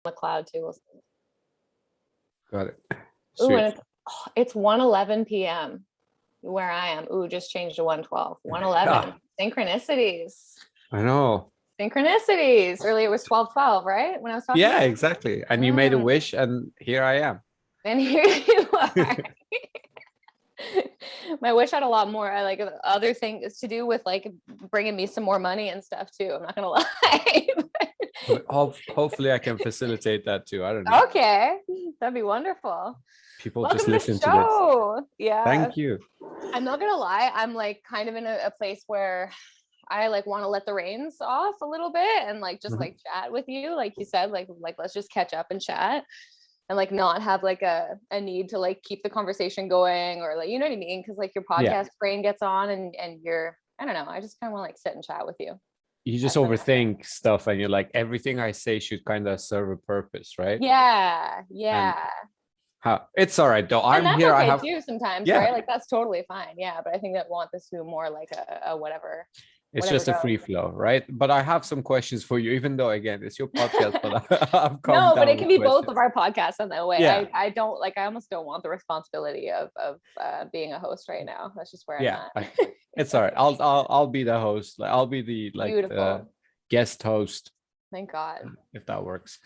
the cloud too. We'll see. Got it. Ooh, Sweet. and it's 1:11 p.m. where I am. Ooh, just changed to 1:12. 1:11. Synchronicities. I know. Synchronicities. Earlier it was 12:12, right? When I was talking. Yeah, exactly. And you made a wish, and here I am. And here you are. My wish had a lot more like other things to do with like bringing me some more money and stuff too. I'm not gonna lie. Hopefully I can facilitate that too. I don't know. Okay, that'd be wonderful. People Welcome just to listen the show. to this. Yeah. Thank you. I'm not gonna lie. I'm like kind of in a place where I like want to let the reins off a little bit and like just like chat with you, like you said, like let's just catch up and chat. And like not have like a need to like keep the conversation going or like, you know what I mean? Because like your podcast brain gets on and you're, I don't know, I just kind of want to like sit and chat with you. You just overthink stuff and you're like, everything I say should kind of serve a purpose, right? Yeah. It's all right though. I'm here. Okay I have too sometimes, right? Like that's totally fine. Yeah, but I think that want this to be more like a whatever. It's just a free flow, right? But I have some questions for you, even though again it's your podcast. But I've come no, but it can be both of our podcasts in that way. Yeah. I don't like. I almost don't want the responsibility of being a host right now. That's just where I'm at. It's all right. I'll be the host. I'll be the guest host. Thank God. If that works.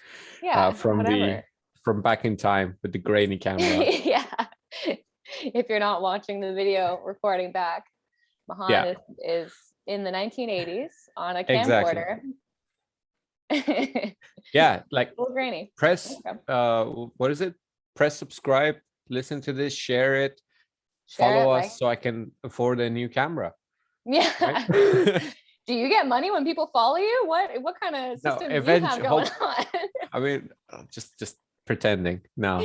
Yeah. From back in time with the grainy camera. Yeah. If you're not watching the video recording back, Mahan is in the 1980s on a camcorder. Yeah, like grainy. Press what is it? Press subscribe, listen to this, share it, follow us so I can afford a new camera. Yeah. Right? Do you get money when people follow you? What kind of system do you have going on? I mean, just pretending now.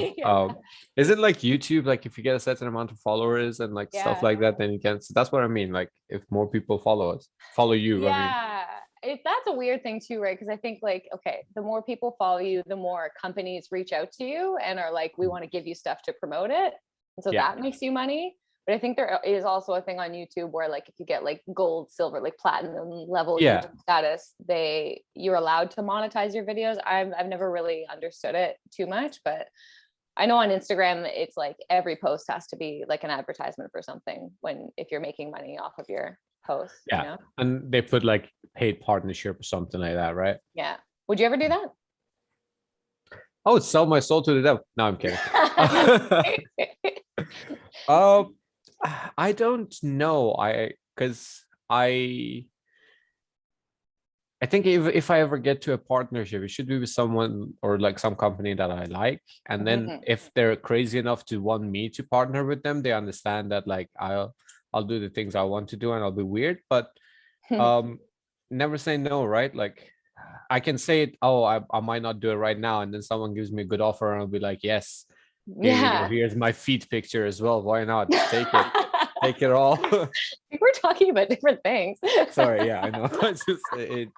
Is it like YouTube, like if you get a certain amount of followers and like stuff like that, then you can, so that's what I mean, like if more people follow you. That's a weird thing too, right? Because I think like, okay, the more people follow you, the more companies reach out to you and are like, we want to give you stuff to promote it, and so that makes you money. But I think there is also a thing on YouTube where like if you get like gold, silver, like platinum level YouTube status, you're allowed to monetize your videos. I've never really understood it too much, but I know on Instagram it's like every post has to be like an advertisement for something if you're making money off of your post. Yeah. You know? And they put like paid partnership or something like that, right? Yeah. Would you ever do that? I would sell my soul to the devil. No, I'm kidding. I don't know. I think if I ever get to a partnership, it should be with someone or like some company that I like. And then if they're crazy enough to want me to partner with them, they understand that like I'll do the things I want to do and I'll be weird, but never say no, right? Like I can say it, I might not do it right now, and then someone gives me a good offer and I'll be like, yes. Here's my feet picture as well. Why not? Take it. Take it all. We're talking about different things. Sorry, yeah, I know. It's just it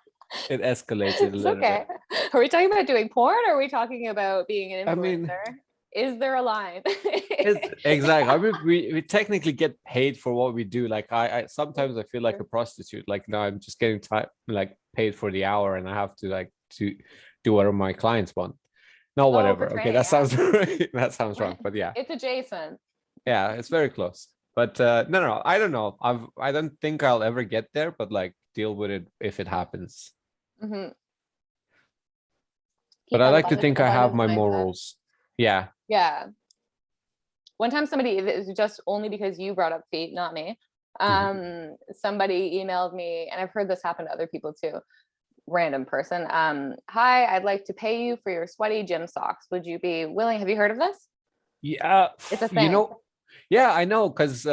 escalated a little bit. Are we talking about doing porn or are we talking about being an influencer? I mean, is there a line? Exactly. I mean, we technically get paid for what we do. Like I sometimes I feel like a prostitute. Like now I'm just getting like paid for the hour, and I have to like to do whatever my clients want. No, whatever. Okay, that sounds right. That sounds wrong, but yeah, it's adjacent. Yeah, it's very close. But no, I don't know. I don't think I'll ever get there, but like deal with it if it happens. But I like to think I have my morals. Yeah. Yeah. One time somebody, it was just only because you brought up feet, not me. Somebody emailed me, and I've heard this happen to other people too. Random person. Hi, I'd like to pay you for your sweaty gym socks. Would you be willing? Have you heard of this? Yeah. It's a thing. You know, yeah, I know, because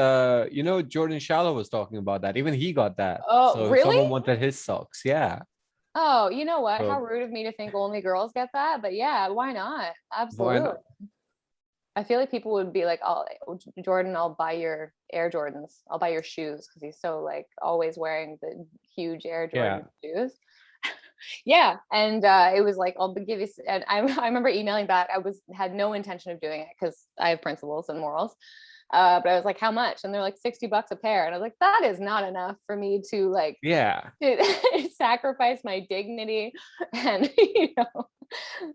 you know, Jordan Shallow was talking about that. Even he got that. Oh, so really? Someone wanted his socks. Yeah. Oh, you know what? How rude of me to think only girls get that, but yeah, why not? Absolutely. Why not? I feel like people would be like, "Oh, Jordan, I'll buy your Air Jordans. I'll buy your shoes," because he's so like always wearing the huge Air Jordan shoes. Yeah, and it was like, I'll give you. And I remember emailing back. I had no intention of doing it because I have principles and morals. But I was like, how much? And they're like $60 a pair. And I was like, that is not enough for me to like, to sacrifice my dignity and, you know,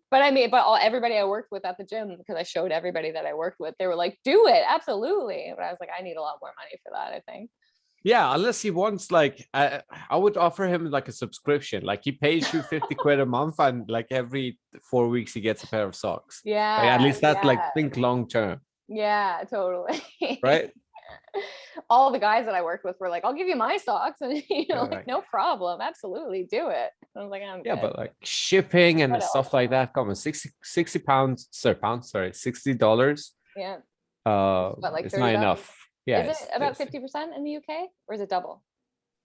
But I mean, but everybody I worked with at the gym, because I showed everybody that I worked with, they were like, do it, absolutely. But I was like, I need a lot more money for that, I think. Yeah, unless he wants like I would offer him like a subscription. Like he pays you 50 quid a month, and like every 4 weeks he gets a pair of socks. Yeah. Like, at least that like yeah. think long term. Yeah, totally. Right? All the guys that I worked with were like, I'll give you my socks. And you know, Yeah, like, right. no problem. Absolutely do it. I was like, I'm Yeah, good. but like shipping and What stuff else? like that, come on, 60 pounds, sorry, pounds, sorry, $60. Yeah. What, like It's not $30? enough. Yeah, Is it about 50% in the UK, or is it double?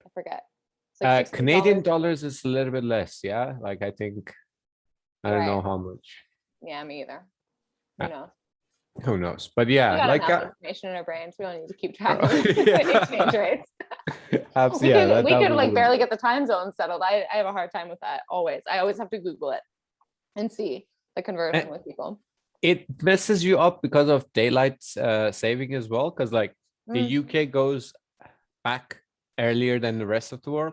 I forget. It's like Canadian $60. dollars is a little bit less. Yeah, like I think I don't Right. know how much. Yeah, me either. Who Uh, knows? Who knows? But We yeah, got like enough information in our brains. We don't need to keep track of yeah. exchange rates. Absolutely, yeah, We that could would like be- barely get the time zone settled. I have a hard time with that always. I always have to Google it and see the conversion with people. It messes you up because of daylight saving as well, because like the UK goes back earlier than the rest of the world.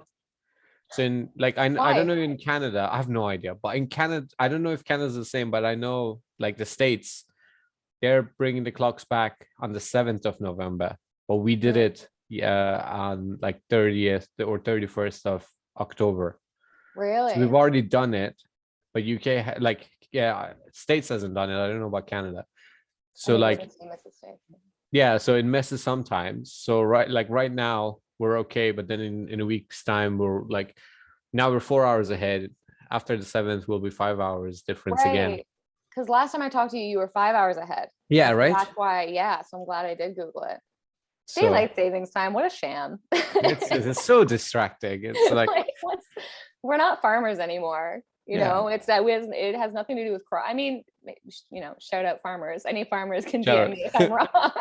So in like I don't know in Canada, I have no idea, but in Canada, I don't know if Canada's the same, but I know like the States, they're bringing the clocks back on the 7th of November, but we did it on like 30th or 31st of October. Really? So we've already done it, but UK like States hasn't done it. I don't know about Canada. So like yeah, so it messes sometimes. So right now we're okay, but then in a week's time we're like now we're 4 hours ahead. After the 7th, we'll be 5 hours difference again. Because last time I talked to you, you were 5 hours ahead. Yeah, right. That's why. Yeah, so I'm glad I did Google it. Daylight savings time. What a sham. It's so distracting. It's like we're not farmers anymore. You know, it's that it has nothing to do with crop. I mean, you know, shout out farmers. Any farmers can DM me if I'm wrong.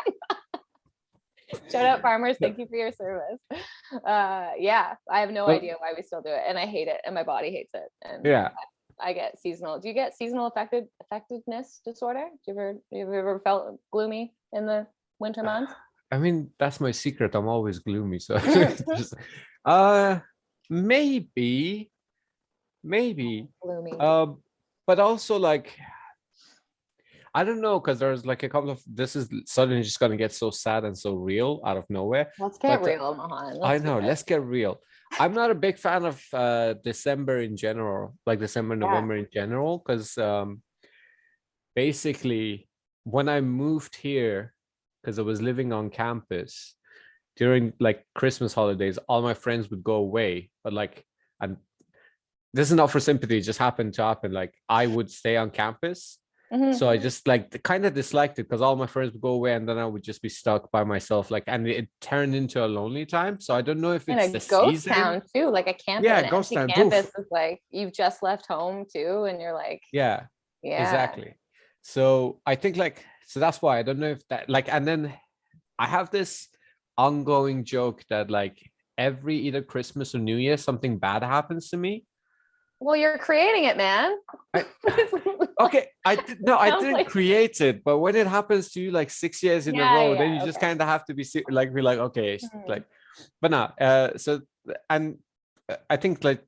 Shout out farmers. Thank you for your service. Yeah, I have no idea why we still do it, and I hate it, and my body hates it. And yeah, I get seasonal. Do you get seasonal affectiveness disorder? Do you ever felt gloomy in the winter months? I mean, that's my secret. I'm always gloomy. So just, maybe gloomy. but also like I don't know, because there's like a couple of this is suddenly just gonna get so sad and so real out of nowhere. Let's get real, Mahan. I know, let's get real. I'm not a big fan of December in general, like December, November in general, because basically when I moved here, because I was living on campus during like Christmas holidays, all my friends would go away, but like, and this is not for sympathy, it just happened to happen. Like I would stay on campus. So I just like kind of disliked it because all my friends would go away and then I would just be stuck by myself. Like, and it turned into a lonely time. So I don't know if it's the ghost season. Town too, like a campus. Yeah, ghost town. Campus is like you've just left home too, and you're like, yeah, exactly. So I think like so that's why I don't know if that like, and then I have this ongoing joke that like every either Christmas or New Year something bad happens to me. Well, you're creating it, man. Okay, I didn't create it, but when it happens to you like 6 years in a row, then you just kind of have to be like okay, like, but no. So and I think like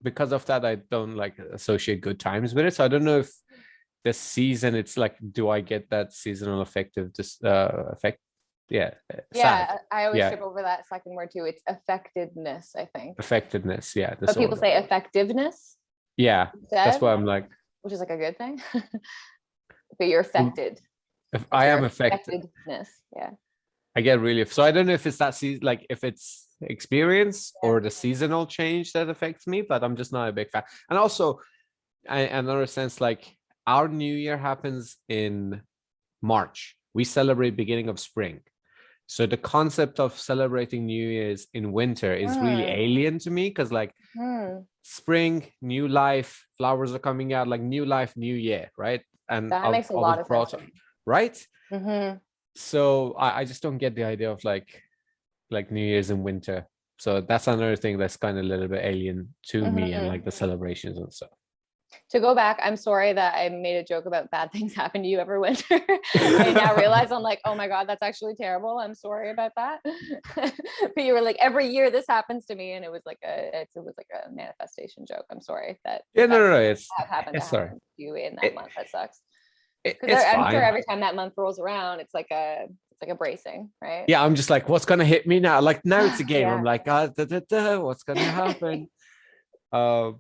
because of that, I don't like associate good times with it. So I don't know if this season it's like, do I get that seasonal affective effect? Yeah. Yeah, I always trip over that second word too. It's effectiveness, I think. Effectiveness, yeah. But people say effectiveness. Yeah, that's why I'm like, which is like a good thing. But you're affected. If I am affected. Yeah. I get really so I don't know if it's that season, like if it's experience or the seasonal change that affects me, but I'm just not a big fan. And also, another sense, like our New Year happens in March. We celebrate beginning of spring. So the concept of celebrating New Year's in winter is really alien to me because like spring, new life, flowers are coming out, like new life, new year, right? And that makes a lot of sense. Right? So I just don't get the idea of like New Year's in winter. So that's another thing that's kind of a little bit alien to me and like the celebrations and stuff. To go back, I'm sorry that I made a joke about bad things happen to you every winter. I now realize I'm like, oh my God, that's actually terrible. I'm sorry about that. But you were like, every year this happens to me, and it was like a manifestation joke. I'm sorry that Yeah, no, that no, no. It's sorry. happen to you in that It, month. That sucks. it's I'm sure fine. every time that month rolls around, it's like a bracing, right? Yeah, I'm just like, what's gonna hit me now? Like now it's a game. Yeah. I'm like, what's gonna happen? New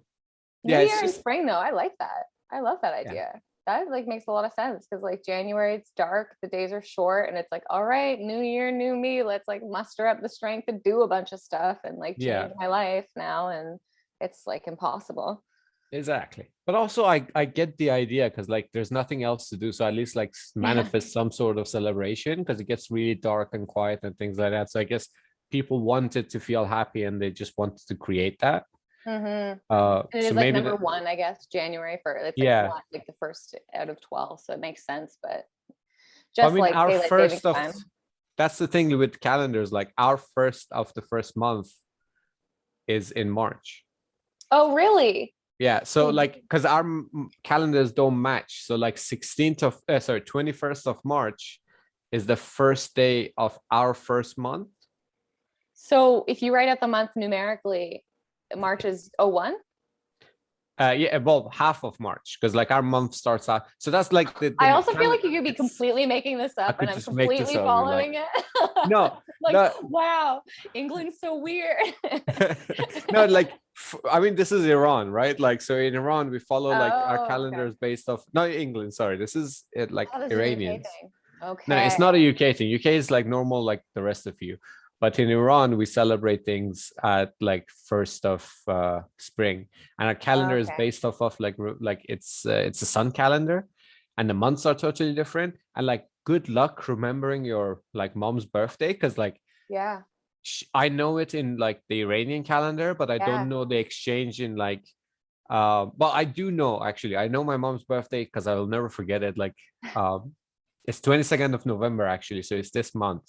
Yeah, it's Year and just spring though. I like that. I love that yeah. idea. That like makes a lot of sense because like January, it's dark, the days are short, and it's like, all right, new year, new me. Let's like muster up the strength to do a bunch of stuff and like change my life now. And it's like impossible. Exactly. But also I get the idea because like there's nothing else to do. So at least like manifest some sort of celebration because it gets really dark and quiet and things like that. So I guess people wanted to feel happy and they just wanted to create that. And it So is like maybe number one, I guess, January it's like yeah. like the first out of 12. So it makes sense, but I just mean like our daylight savings first of time. that's the thing with calendars, like our first of the first month is in March. Oh, really? Yeah, so like because our calendars don't match. So like 21st of March is the first day of our first month. So if you write out the month numerically, March is 01? Yeah, well, half of March because like our month starts out. So that's like I also feel like you could be completely making this I up could and I'm just make this completely up. following it. No, like, no. wow, England's so weird. No, like I mean, this is Iran, right? Like, so in Iran, we follow like our calendars based off. No, England. Sorry, this is it. Like Oh, this is a UK Iranians. thing. Okay. No, it's not a UK thing. UK is like normal, like the rest of you. But in Iran, we celebrate things at like first of spring, and our calendar is based off of like it's a sun calendar, and the months are totally different. And like, good luck remembering your like mom's birthday, because like Yeah. I know it in like the Iranian calendar, but I don't know the exchange in like. But I do know actually. I know my mom's birthday because I will never forget it. Like, it's 22nd of November actually, so it's this month.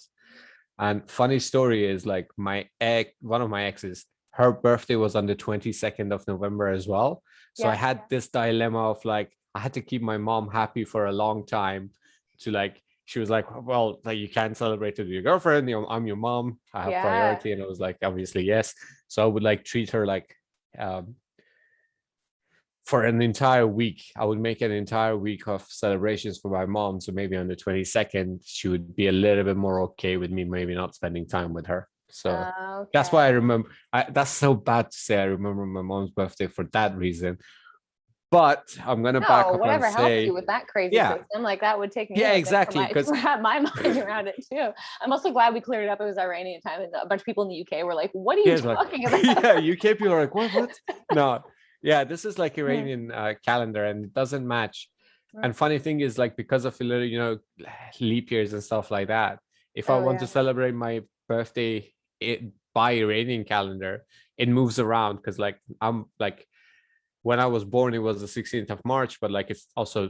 And funny story is like one of my exes, her birthday was on the 22nd of November as well. So I had this dilemma of like, I had to keep my mom happy for a long time to like, she was like, well, like you can't celebrate with your girlfriend. You know, I'm your mom. I have priority. And I was like, obviously, yes. So I would like treat her like, for an entire week. I would make an entire week of celebrations for my mom. So maybe on the 22nd, she would be a little bit more okay with me, maybe not spending time with her. So that's why I remember. That's so bad to say I remember my mom's birthday for that reason. But I'm gonna back up and helps say, you with that crazy system. Like that would take me. Yeah, exactly. Because wrap my mind around it too. I'm also glad we cleared it up. It was Iranian time, and a bunch of people in the UK were like, "What are you talking about?" Yeah, UK people are like, "What? No." Yeah, this is like Iranian calendar, and it doesn't match. And funny thing is, like, because of a little, leap years and stuff like that, if I want to celebrate my birthday by Iranian calendar, it moves around because, like, I'm like, when I was born, it was the 16th of March, but like, it's also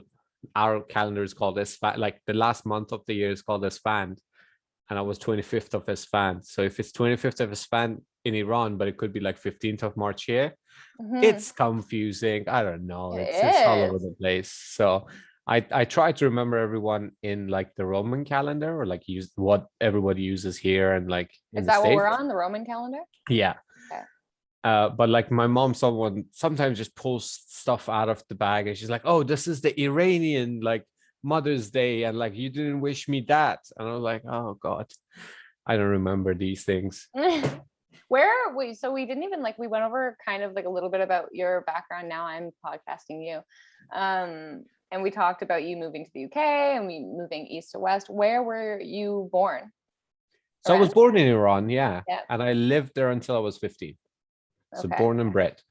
our calendar is called S.A.D. Like, the last month of the year is called S.A.D. And I was 25th of S.A.D. So if it's 25th of S.A.D. in Iran, but it could be like 15th of March here, it's confusing. I don't know. It's all over the place. So I try to remember everyone in like the Roman calendar, or like use what everybody uses here and like in Is the that States. what we're on, the Roman calendar? Yeah. Okay. But like my mom, sometimes just pulls stuff out of the bag and she's like, "Oh, this is the Iranian like Mother's Day, and like you didn't wish me that." And I was like, "Oh God, I don't remember these things." So we didn't even we went over kind of like a little bit about your background. Now I'm podcasting you. And we talked about you moving to the UK and we moving east to west. Where were you born? So I was born in Iran, yeah. And I lived there until I was 15. So born and bred.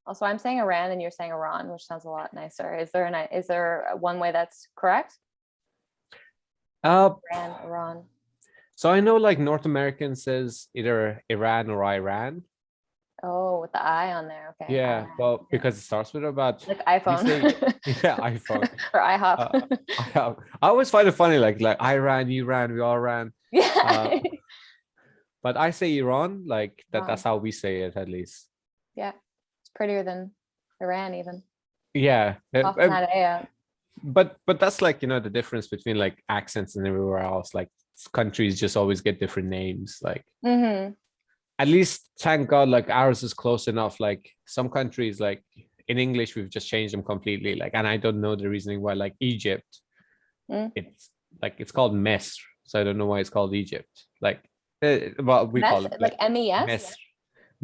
Also, I'm saying Iran and you're saying Iran, which sounds a lot nicer. Is there one way that's correct? Iran. So I know like North American says either Iran or Iran. Oh, with the I on there. Okay. Yeah, well, because it starts with about like iPhone. iPhone. Or IHOP. I always find it funny, like Iran, we all ran. Yeah. But I say Iran, like that's how we say it, at least. Yeah. It's prettier than Iran even. Yeah. Often had a. But that's like, the difference between like accents and everywhere else. Like countries just always get different names. Like at least thank God, like ours is close enough. Like some countries, like in English, we've just changed them completely. Like, and I don't know the reasoning why. Like Egypt, it's called Mesr, so I don't know why it's called Egypt. Like, well, we call it Like MES. Mesr.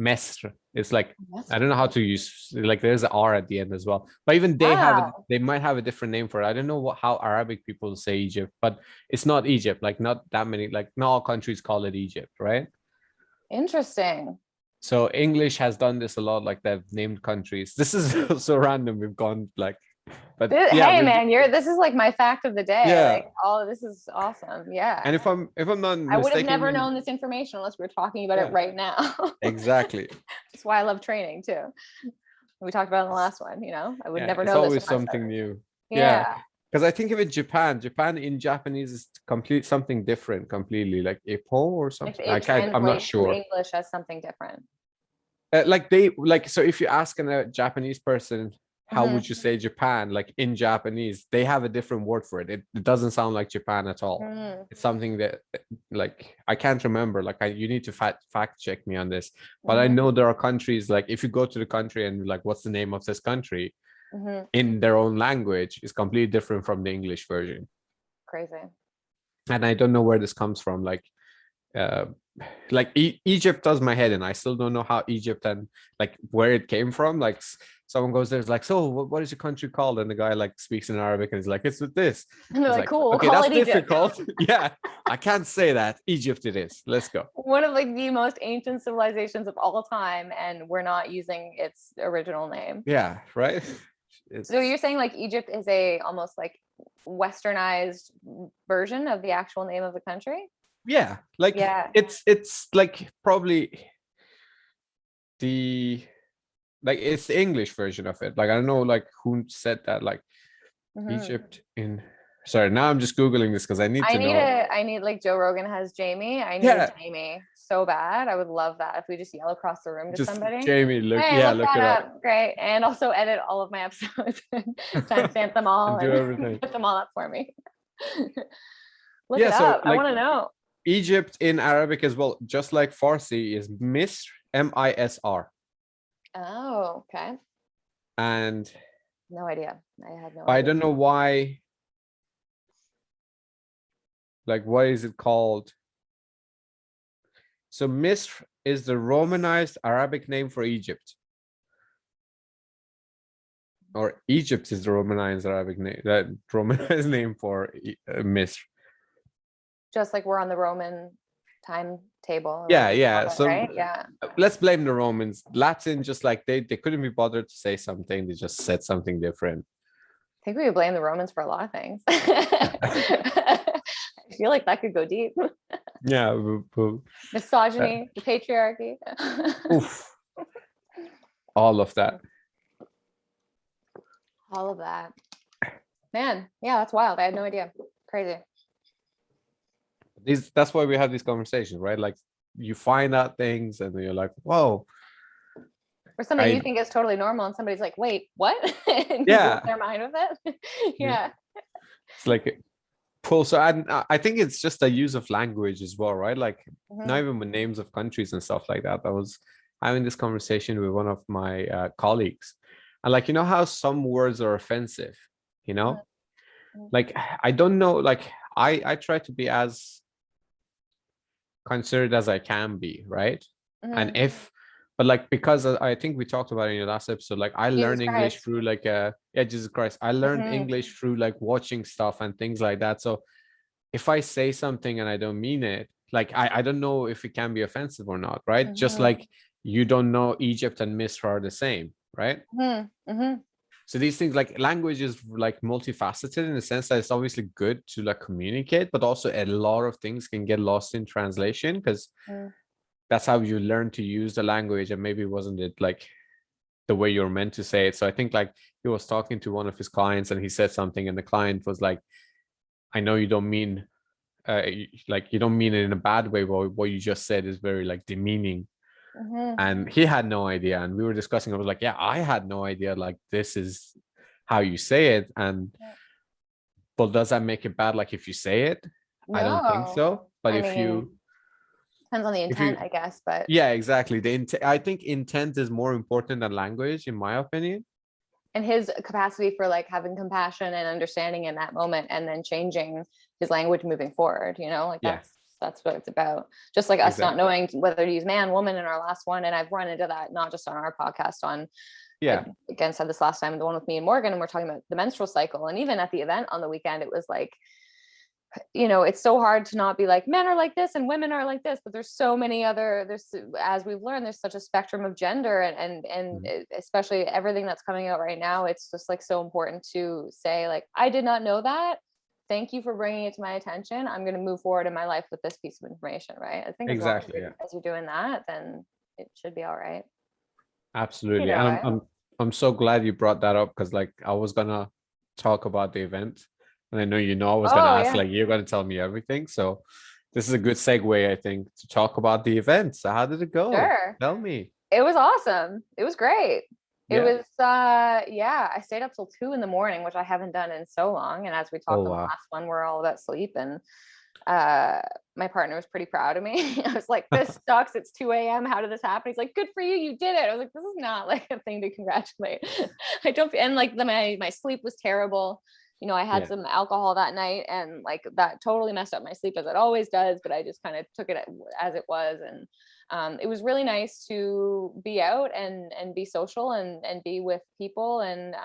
Mesr. It's like I don't know how to use, like there's an R at the end as well. But even they have it, they might have a different name for it. I don't know how Arabic people say Egypt, but it's not Egypt. Like not that many, like not all countries call it Egypt, right? Interesting. So English has done this a lot, like they've named countries. This is so random. We've gone like, but yeah, hey man, this is like my fact of the day. Yeah. Like all of this is awesome. Yeah. And if I'm not I would have mistaken, never known this information unless we were talking about it right now. Exactly. That's why I love training too. We talked about it in the last one, I would never know. It's always this something new. Yeah. Because I think of it, Japan in Japanese is something different completely, like Ippo or something. I'm not sure. English as something different. So if you ask a Japanese person, how would you say Japan? Like in Japanese, they have a different word for it. It doesn't sound like Japan at all. It's something that, like, I can't remember. Like, you need to fact check me on this. But I know there are countries, like, if you go to the country and like, what's the name of this country? In their own language is completely different from the English version. Crazy. And I don't know where this comes from. Like Egypt does my head in. I still don't know how Egypt and like where it came from. Like someone goes there, it's like, so what is your country called? And the guy like speaks in Arabic and he's like, it's with this. And they're like, cool. Okay, that's difficult. Yeah, I can't say that. Egypt it is. Let's go. One of like the most ancient civilizations of all time, and we're not using its original name. Yeah, right. So you're saying like Egypt is a almost like westernized version of the actual name of the country? Yeah, like it's like probably it's the English version of it. Like I don't know like who said that, like Egypt in. Sorry, now I'm just Googling this because I need to know. I need like Joe Rogan has Jamie. I need Jamie so bad. I would love that if we just yell across the room to somebody. Jamie, look it up. Great. And also edit all of my episodes and timestamp them all and do everything. Put them all up for me. Look it up. I want to know. Egypt in Arabic as well, just like Farsi, is Misr, M-I-S-R. Oh, okay. And no idea. I had no idea. I don't know why. Like, what is it called? So Misr is the Romanized Arabic name for Egypt. Or Egypt is the Romanized Arabic name, that Romanized name for Misr. Just like we're on the Roman timetable. Yeah. So right? Yeah. Let's blame the Romans. Latin, just like they couldn't be bothered to say something. They just said something different. I think we would blame the Romans for a lot of things. I feel like that could go deep. Yeah. Misogyny, the patriarchy. Oof. All of that. All of that. Man, yeah, that's wild. I had no idea. Crazy. That's why we have these conversations, right? Like you find out things and you're like, whoa. Or something you think is totally normal and somebody's like, wait, what? And yeah. their mind with it. Yeah. It's like cool. So I think it's just a use of language as well, right? Like not even with names of countries and stuff like that. I was having this conversation with one of my colleagues. And like, how some words are offensive, Like, I don't know, like I try to be as considered as I can be, right? And but like, because I think we talked about it in your last episode, like I learned English through like Jesus Christ, I learned English through like watching stuff and things like that. So if I say something and I don't mean it, like I don't know if it can be offensive or not, right? Just like you don't know Egypt and Misr are the same, right? So these things, like language is like multifaceted in the sense that it's obviously good to like communicate, but also a lot of things can get lost in translation because that's how you learn to use the language, and maybe wasn't it like the way you're meant to say it. So I think like he was talking to one of his clients and he said something and the client was like, I know you don't mean like you don't mean it in a bad way, but what you just said is very like demeaning. And he had no idea, and we were discussing. I was like, yeah, I had no idea, like this is how you say it. And Yeah. but does that make it bad? Like if you say it, I don't think No, so. But I if mean, you, depends on the if you, intent, I guess, but yeah, exactly. I think intent is more important than language, in my opinion. and his capacity for like having compassion and understanding in that moment and then changing his language moving forward, you know, like Yeah, that's what it's about. Just like us not exactly. knowing whether to use man, woman in our last one. And I've run into that not just on our podcast, on I Yeah, again said this last time, the one with me and Morgan, and we're talking about the menstrual cycle. And even at the event on the weekend, it was like, you know, it's so hard to not be like men are like this and women are like this, but there's so many other, there's, as we've learned, there's such a spectrum of gender, and Mhm. especially everything that's coming out right now, it's just like so important to say like, I did not know that, thank you for bringing it to my attention, I'm going to move forward in my life with this piece of information, right? I think as long Exactly. Yeah, as you're doing that, then it should be all right, you absolutely. know, And right? I'm so glad you brought that up, because like I was gonna talk about the event, and I know I was gonna Oh ask, yeah, like you're gonna tell me everything. So this is a good segue, I think, to talk about the event. So how did it go? sure. Tell me. It was awesome. It was great. It Yeah. was yeah, I stayed up till 2 in the morning, which I haven't done in so long. And as we Oh talked on the wow. last one, we're all about sleep. And uh my partner was pretty proud of me. I was like, this sucks. It's 2 a.m. How did this happen? He's like, good for you, you did it. I was like, this is not like a thing to congratulate. I don't, and like my sleep was terrible. You know, I had Yeah. some alcohol that night, and like that totally messed up my sleep, as it always does, but I just kind of took it as it was. And it was really nice to be out and be social and be with people. And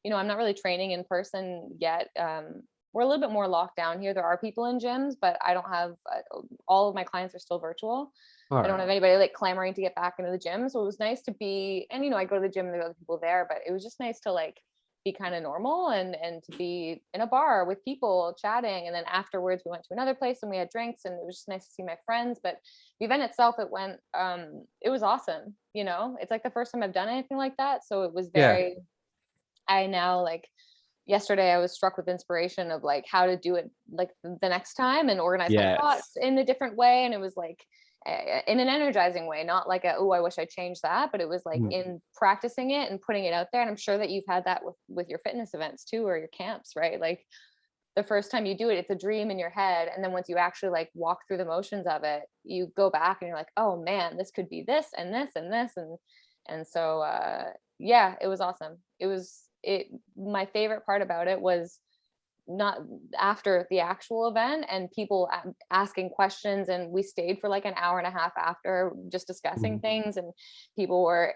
you know, I'm not really training in person yet. We're a little bit more locked down here. There are people in gyms, but I don't have all of my clients are still virtual. All I don't right. have anybody like clamoring to get back into the gym. So it was nice to be, and you know, I go to the gym and there are other people there, but it was just nice to like be kind of normal and to be in a bar with people chatting. And then afterwards we went to another place and we had drinks, and it was just nice to see my friends. But the event itself, it was awesome. You know, it's like the first time I've done anything like that. So it was Yeah. very, I now like, yesterday I was struck with inspiration of like how to do it like the next time and organize my thoughts Yes. in a different way. And it was like in an energizing way, not like oh, I wish I changed that, but it was like Mm. in practicing it and putting it out there. And I'm sure that you've had that with your fitness events too, or your camps, right? Like the first time you do it, it's a dream in your head, and then once you actually like walk through the motions of it, you go back and you're like, oh man, this could be this and this and this. And so yeah, it was awesome. It my favorite part about it was not after the actual event and people asking questions, and we stayed for like an hour and a half after just discussing Mhm. things, and people were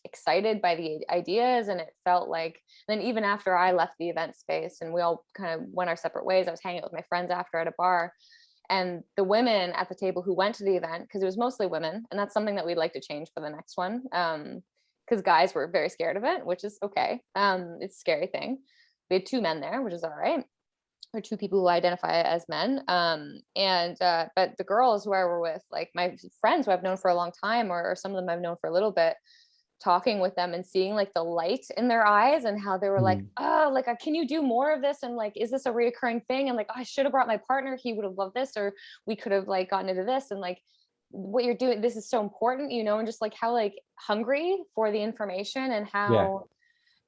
excited by the ideas, and it felt like, then even after I left the event space and we all kind of went our separate ways, I was hanging out with my friends after at a bar, and the women at the table who went to the event, because it was mostly women, and that's something that we'd like to change for the next one, because guys were very scared of it, which is okay. It's a scary thing. We had 2 men there, which is all right, or 2 people who identify as men. And but the girls who I were with, like my friends who I've known for a long time, or some of them I've known for a little bit, talking with them and seeing like the light in their eyes and how they were like, Mhm. oh, like can you do more of this, and like is this a reoccurring thing, and like, oh, I should have brought my partner, he would have loved this, or we could have like gotten into this, and like what you're doing, this is so important, you know, and just like how like hungry for the information, and Yeah. how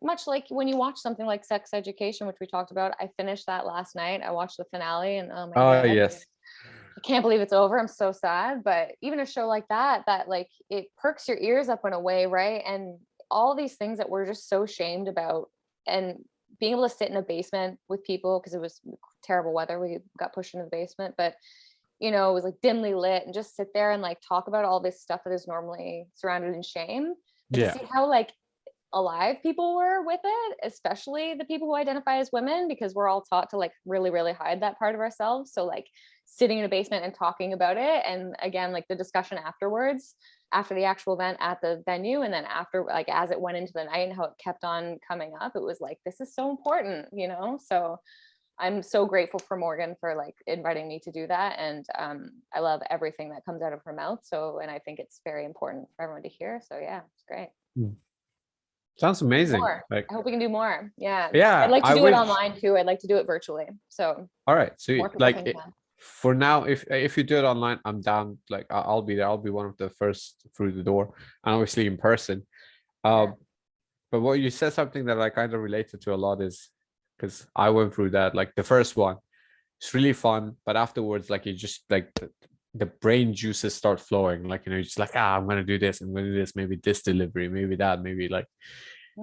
much like when you watch something like Sex Education, which we talked about, I finished that last night, I watched the finale, and oh my Oh god, yes. I can't believe it's over. I'm so sad. But even a show like that, that like it perks your ears up in a way, right? And all these things that we're just so shamed about, and being able to sit in a basement with people, because it was terrible weather, we got pushed into the basement, but you know, it was like dimly lit, and just sit there and like talk about all this stuff that is normally surrounded in shame, and to Yeah. see how like alive people were with it, especially the people who identify as women, because we're all taught to like really, really hide that part of ourselves. So like sitting in a basement and talking about it. And again, like the discussion afterwards, after the actual event at the venue, and then after, like as it went into the night and how it kept on coming up, it was like, this is so important, you know? So I'm so grateful for Morgan for like inviting me to do that. And I love everything that comes out of her mouth. So, and I think it's very important for everyone to hear. So yeah, it's great. Mm. Sounds amazing. More. Like, I hope we can do more. Yeah. I'd yeah, like to I do it wish. online too. I'd like to do it virtually. So All right. So more people like can come. for now, if you do it online, I'm down. Like I'll be there. I'll be one of the first through the door, and obviously in person. Yeah. Um, but what you said something that I kind of related to a lot is because I went through that. Like the first one, it's really fun, but afterwards, like you just like the brain juices start flowing. Like, you're just like, I'm gonna do this, I'm gonna do this, maybe this delivery, maybe that, maybe like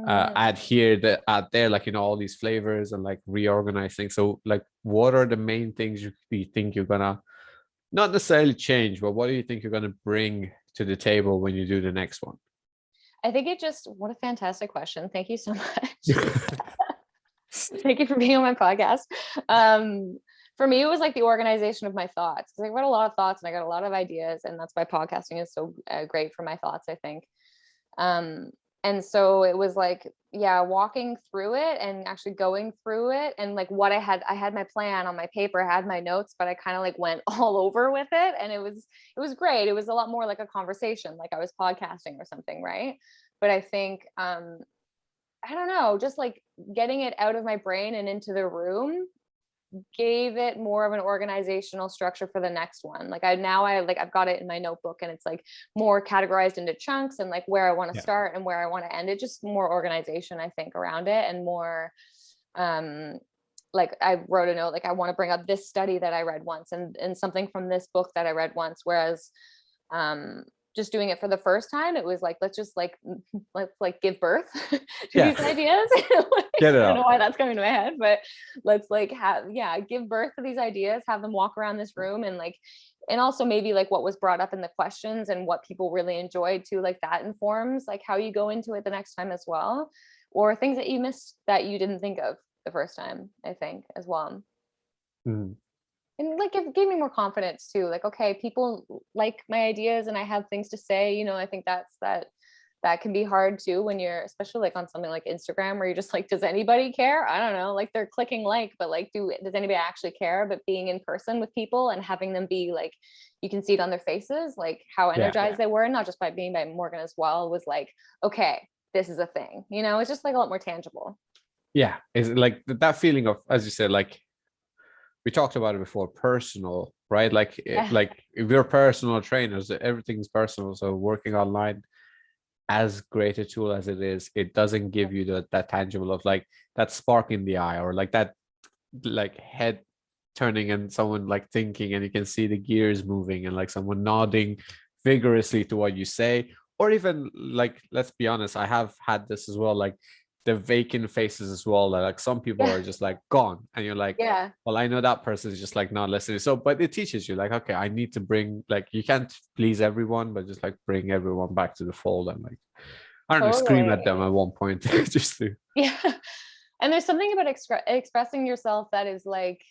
add here, add there, like, all these flavors and like reorganize things. So like, what are the main things you think you're gonna not necessarily change, but what do you think you're gonna bring to the table when you do the next one? I think what a fantastic question. Thank you so much. Thank you for being on my podcast. For me, it was like the organization of my thoughts, because I got a lot of thoughts and I got a lot of ideas, and that's why podcasting is so great for my thoughts, I think. And so it was like, yeah, walking through it and actually going through it, and like what I had my plan on my paper, I had my notes, but I kind of like went all over with it, and it was great. It was a lot more like a conversation, like I was podcasting or something, right? But I think I don't know, just like getting it out of my brain and into the room gave it more of an organizational structure for the next one. Like I've got it in my notebook, and it's like more categorized into chunks, and like where I want to start and where I want to end it. Just more organization, I think, around it, and more like I wrote a note, like I want to bring up this study that I read once, and something from this book that I read once. Whereas just doing it for the first time, it was like, let's give birth to these ideas. I don't know why that's coming to my head, but let's like give birth to these ideas, have them walk around this room, and also maybe like what was brought up in the questions and what people really enjoyed too, like that informs like how you go into it the next time as well, or things that you missed that you didn't think of the first time, I think, as well. And like it gave me more confidence too. Like, okay, people like my ideas and I have things to say, I think that can be hard too when you're, especially like on something like Instagram, where you're just like, does anybody care? I don't know, like they're clicking like, but like, does anybody actually care? But being in person with people and having them be like, you can see it on their faces, like how energized they were, not just by Morgan as well, was like, okay, this is a thing, it's just like a lot more tangible. Yeah, it's like that feeling of, as you said, like we talked about it before, personal, right? Like like if we're personal trainers, everything's personal. So working online, as great a tool as it is, it doesn't give you that tangible of like that spark in the eye, or like that like head turning and someone like thinking, and you can see the gears moving, and like someone nodding vigorously to what you say. Or even like, let's be honest, I have had this as well, like the vacant faces as well, like some people are just like gone, and you're like, well, I know that person is just like not listening. So but it teaches you like, okay, I need to bring, like, you can't please everyone, but just like bring everyone back to the fold, and like, I don't know, scream at them at one point. Just to and there's something about expressing yourself that is like,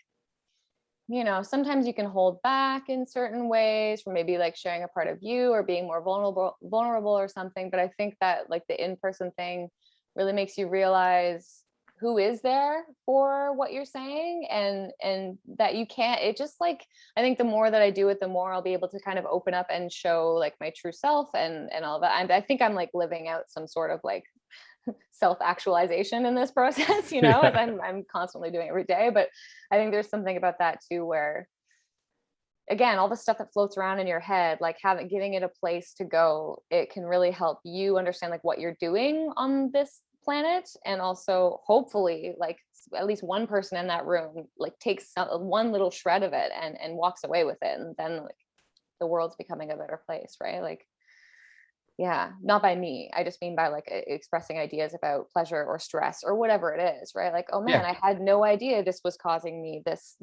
sometimes you can hold back in certain ways from maybe like sharing a part of you or being more vulnerable or something. But I think that like the in-person thing really makes you realize who is there for what you're saying, and that you can't, it just like, I think the more that I do it, the more I'll be able to kind of open up and show like my true self and all that. And I think I'm like living out some sort of like self-actualization in this process, as I'm constantly doing it every day. But I think there's something about that too, where again, all the stuff that floats around in your head, like giving it a place to go, it can really help you understand like what you're doing on this planet. And also hopefully like at least one person in that room like takes one little shred of it and walks away with it, and then like the world's becoming a better place, right? Like, yeah, not by me, I just mean by like expressing ideas about pleasure or stress or whatever it is, right? Like, oh man, I had no idea this was causing me this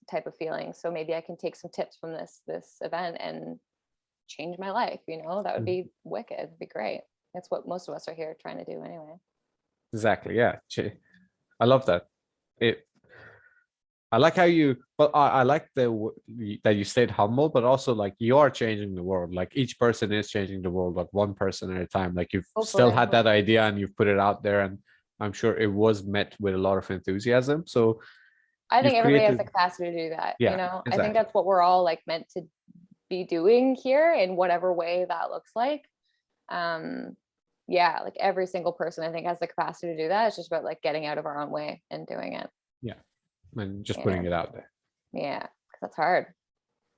type of feeling, so maybe I can take some tips from this event and change my life. That would be wicked. It'd be great. That's what most of us are here trying to do anyway. Exactly. Yeah. I love that. I like how I like that you stayed humble, but also like you are changing the world. Like each person is changing the world, like one person at a time. Like you've still had that idea and you've put it out there, and I'm sure it was met with a lot of enthusiasm. So I think everybody has the capacity to do that. Exactly. I think that's what we're all like meant to be doing here in whatever way that looks like. Like every single person I think has the capacity to do that. It's just about like getting out of our own way and doing it. Yeah. And just putting it out there. Yeah, because that's hard.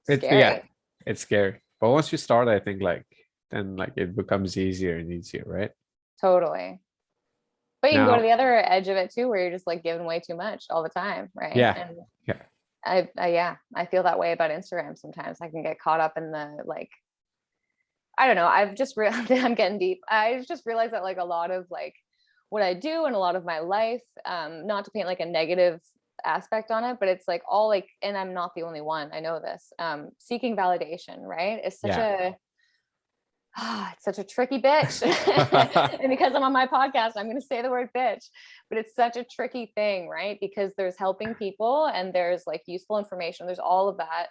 It's scary. But once you start, I think like then like it becomes easier and easier, right? Totally. But you can go to Now, the other edge of it too, where you're just like giving way too much all the time, right? yeah, And yeah, I feel that way about Instagram sometimes. I can get caught up in the like, I don't know. I've just realized I'm getting deep. I just realized that like a lot of like what I do and a lot of my life, not to paint like a negative aspect on it, but it's like all like, and I'm not the only one. I know this. Seeking validation, right? It's such yeah. a it's such a tricky bitch. And because I'm on my podcast, I'm going to say the word bitch, but it's such a tricky thing, right? Because there's helping people and there's like useful information. There's all of that.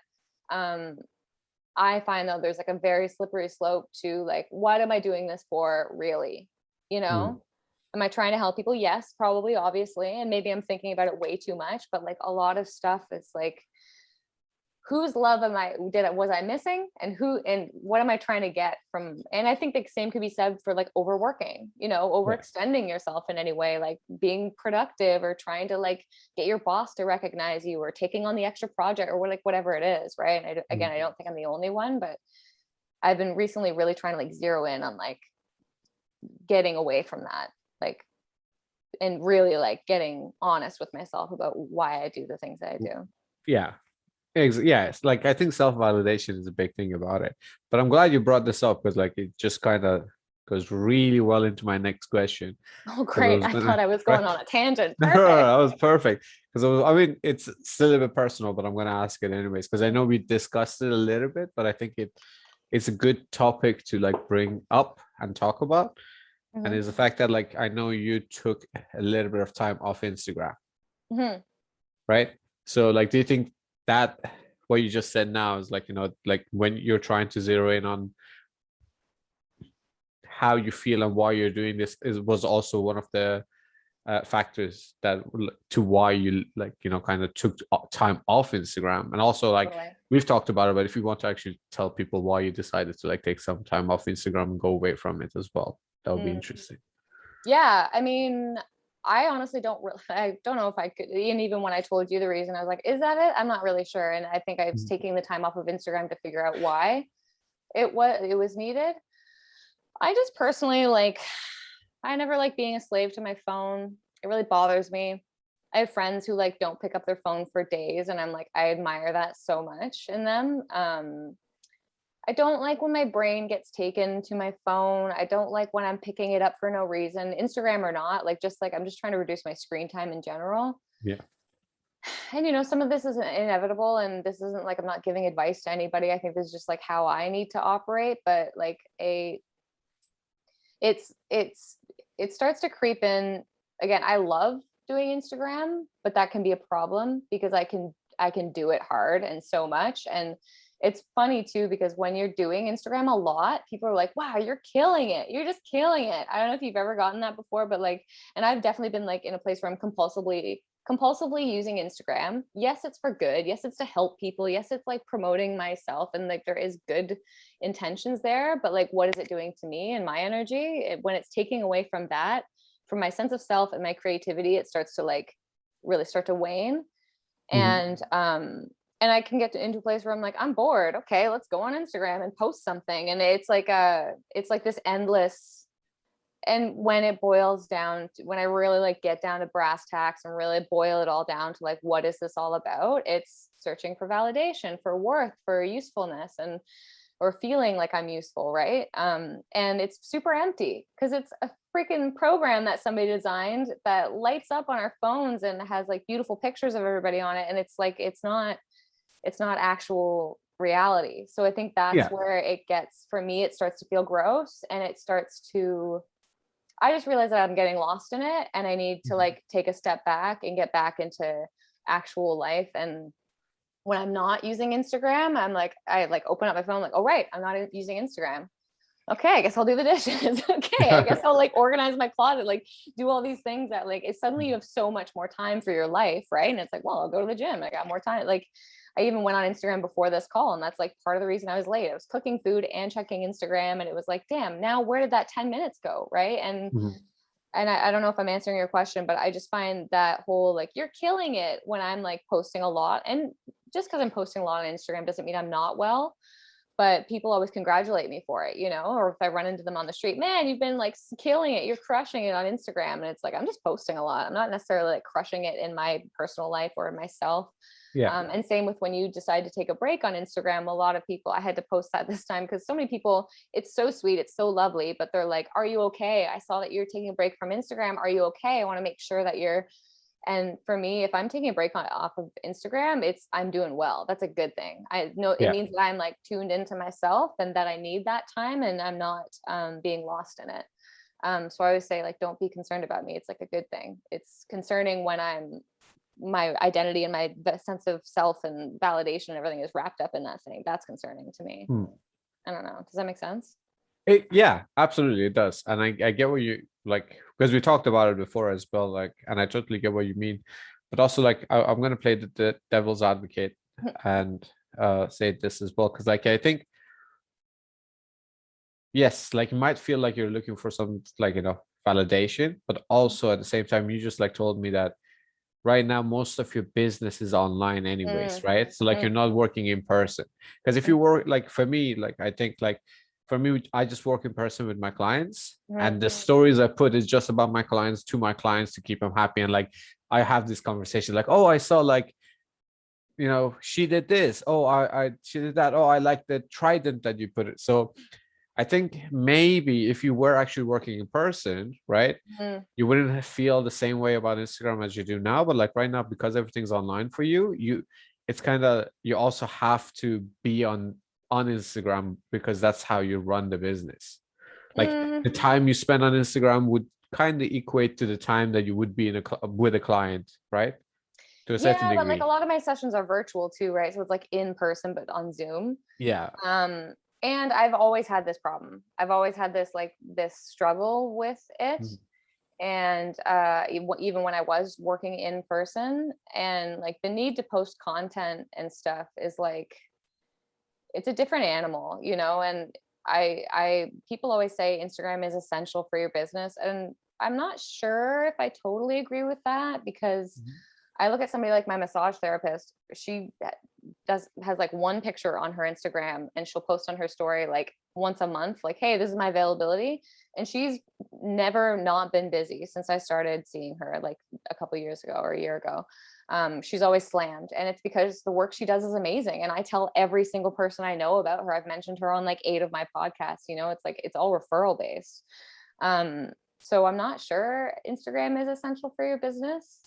I find though there's like a very slippery slope to like, what am I doing this for really? You know, am I trying to help people? Yes, probably, obviously. And maybe I'm thinking about it way too much, but like a lot of stuff is like, whose love was I missing, and what am I trying to get from? And I think the same could be said for like overworking, you know, overextending yourself in any way, like being productive or trying to like get your boss to recognize you or taking on the extra project or whatever it is, right? And again, I don't think I'm the only one, but I've been recently really trying to like zero in on like getting away from that, like, and really like getting honest with myself about why I do the things that I do. Yeah. Yeah, it's like I think self-validation is a big thing about it. But I'm glad you brought this up because like it just kind of goes really well into my next question. Oh, great. I thought I was going on a tangent. No, Perfect. that was perfect. Because I mean, it's still a bit personal, but I'm going to ask it anyways because I know we discussed it a little bit, but I think it's a good topic to like bring up and talk about. And it's the fact that like I know you took a little bit of time off Instagram, right? So like, do you think that what you just said now is like, you know, like when you're trying to zero in on how you feel and why you're doing this was also one of the factors that to why you like, you know, kind of took time off Instagram? And also like we've talked about it, but if you want to actually tell people why you decided to like take some time off Instagram and go away from it as well, that would be interesting. Yeah, I mean, I honestly I don't know if I could, and even when I told you the reason, I was like, is that it? I'm not really sure. And I think I was taking the time off of Instagram to figure out why it was needed. I just personally like, I never like being a slave to my phone. It really bothers me. I have friends who like don't pick up their phone for days, and I'm like, I admire that so much in them. I don't like when my brain gets taken to my phone. I don't like when I'm picking it up for no reason, Instagram or not, like just like I'm just trying to reduce my screen time in general. Yeah. And you know, some of this is inevitable, and this isn't like I'm not giving advice to anybody. I think this is just like how I need to operate, but like it starts to creep in. Again, I love doing Instagram, but that can be a problem because I can do it hard and so much. And it's funny too, because when you're doing Instagram a lot, people are like, wow, you're killing it. You're just killing it. I don't know if you've ever gotten that before, but like, and I've definitely been like in a place where I'm compulsively using Instagram. Yes, it's for good. Yes, it's to help people. Yes, it's like promoting myself, and like there is good intentions there, but like, what is it doing to me and my energy? When it's taking away from that, from my sense of self and my creativity, it starts to like really start to wane. And I can get into a place where I'm like, I'm bored. Okay, let's go on Instagram and post something. And it's like this endless. And when it boils down to, when I really like get down to brass tacks and really boil it all down to like, what is this all about? It's searching for validation, for worth, for usefulness, and or feeling like I'm useful, right? And it's super empty because it's a freaking program that somebody designed that lights up on our phones and has like beautiful pictures of everybody on it. And it's like, it's not actual reality. So I think that's where it gets, for me, it starts to feel gross, and it starts to, I just realized that I'm getting lost in it, and I need to like take a step back and get back into actual life. And when I'm not using Instagram, I'm like, I like open up my phone, like, oh, right, I'm not using Instagram. Okay, I guess I'll do the dishes. Okay, I guess I'll like organize my closet, like do all these things that like, it's suddenly you have so much more time for your life, right? And it's like, well, I'll go to the gym. I got more time. Like I even went on Instagram before this call, and that's like part of the reason I was late. I was cooking food and checking Instagram, and it was like, damn, now where did that 10 minutes go, right? And I don't know if I'm answering your question, but I just find that whole like, you're killing it when I'm like posting a lot. And just because I'm posting a lot on Instagram doesn't mean I'm not well. but people always congratulate me for it, you know, or if I run into them on the street, man, you've been like killing it, you're crushing it on Instagram. And it's like, I'm just posting a lot. I'm not necessarily like crushing it in my personal life or in myself. And same with when you decide to take a break on Instagram, a lot of people, I had to post that this time because so many people, it's so sweet, it's so lovely, but they're like, are you okay? I saw that you're taking a break from Instagram. Are you okay? I want to make sure that you're. And for me, if I'm taking a break off of Instagram, I'm doing well. That's a good thing. I know it means that I'm like tuned into myself and that I need that time and I'm not being lost in it. So I always say, like, don't be concerned about me. It's like a good thing. It's concerning when my identity and my sense of self and validation and everything is wrapped up in that thing. That's concerning to me. I don't know. Does that make sense? Yeah, absolutely, it does. And I get what you like, because we talked about it before as well, like, and I totally get what you mean. But also, like, I'm gonna play the devil's advocate and say this as well, because like I think, yes, like you might feel like you're looking for some, like, you know, validation, but also at the same time, you just like told me that right now most of your business is online anyways, right? So like you're not working in person. Because if you work, like for me, like I think like for me, I just work in person with my clients, and the stories I put is just about my clients to my clients to keep them happy. And like I have this conversation like, oh, I saw, like, you know, she did this, oh, she did that, oh, I like the trident that you put it. So I think maybe if you were actually working in person, right, you wouldn't feel the same way about Instagram as you do now. But like right now, because everything's online for you, it's kind of, you also have to be on Instagram because that's how you run the business. Like the time you spend on Instagram would kind of equate to the time that you would be with a client, right? To a certain degree. But like a lot of my sessions are virtual too, right? So it's like in person, but on Zoom. Yeah. And I've always had this problem. I've always had this struggle with it. And even when I was working in person, and like the need to post content and stuff is like, it's a different animal, you know. And people always say Instagram is essential for your business, and I'm not sure if I totally agree with that, because I look at somebody like my massage therapist. She has like one picture on her Instagram, and she'll post on her story like once a month, like, hey, this is my availability. And she's never not been busy since I started seeing her like a couple years ago or a year ago. She's always slammed, and it's because the work she does is amazing. And I tell every single person I know about her. I've mentioned her on like 8 of my podcasts, you know. It's like, it's all referral based. So I'm not sure Instagram is essential for your business.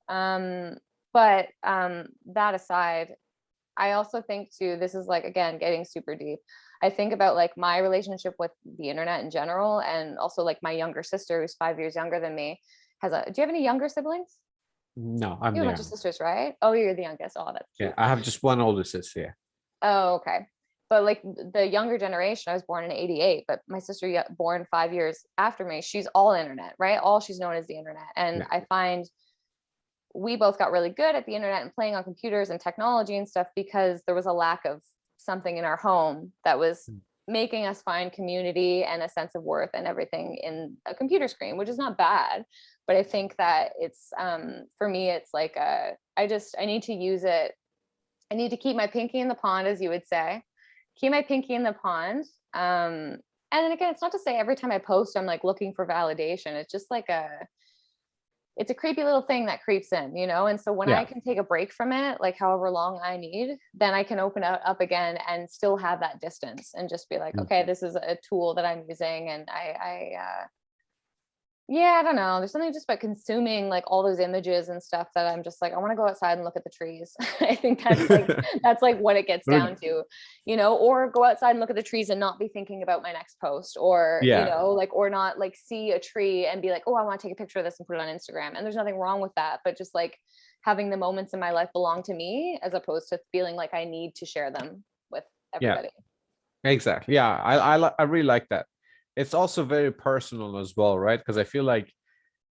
But that aside, I also think too, this is like, again, getting super deep. I think about like my relationship with the internet in general, and also like my younger sister, who's 5 years younger than me, do you have any younger siblings? No, I'm You have a bunch of sisters, right? Oh, you're the youngest. Oh, that's cute. Yeah, I have just one older sister. Yeah. Oh, okay. But like the younger generation, I was born in 88, but my sister born 5 years after me, she's all internet, right? All she's known is the internet. And I find we both got really good at the internet and playing on computers and technology and stuff because there was a lack of something in our home that was making us find community and a sense of worth and everything in a computer screen, which is not bad. But I think that it's, for me, it's like, I need to use it. I need to keep my pinky in the pond, as you would say, keep my pinky in the pond. And then again, it's not to say every time I post, I'm like looking for validation. It's just like it's a creepy little thing that creeps in, you know? And so when I can take a break from it, like however long I need, then I can open it up again and still have that distance and just be like, okay, this is a tool that I'm using. And I don't know. There's something just about consuming like all those images and stuff that I'm just like, I want to go outside and look at the trees. I think that's like what it gets down to, you know, or go outside and look at the trees and not be thinking about my next post, or, you know, like, or not like see a tree and be like, oh, I want to take a picture of this and put it on Instagram. And there's nothing wrong with that, but just like having the moments in my life belong to me, as opposed to feeling like I need to share them with everybody. Yeah, exactly. Yeah. I really like that. It's also very personal as well, right? Because I feel like,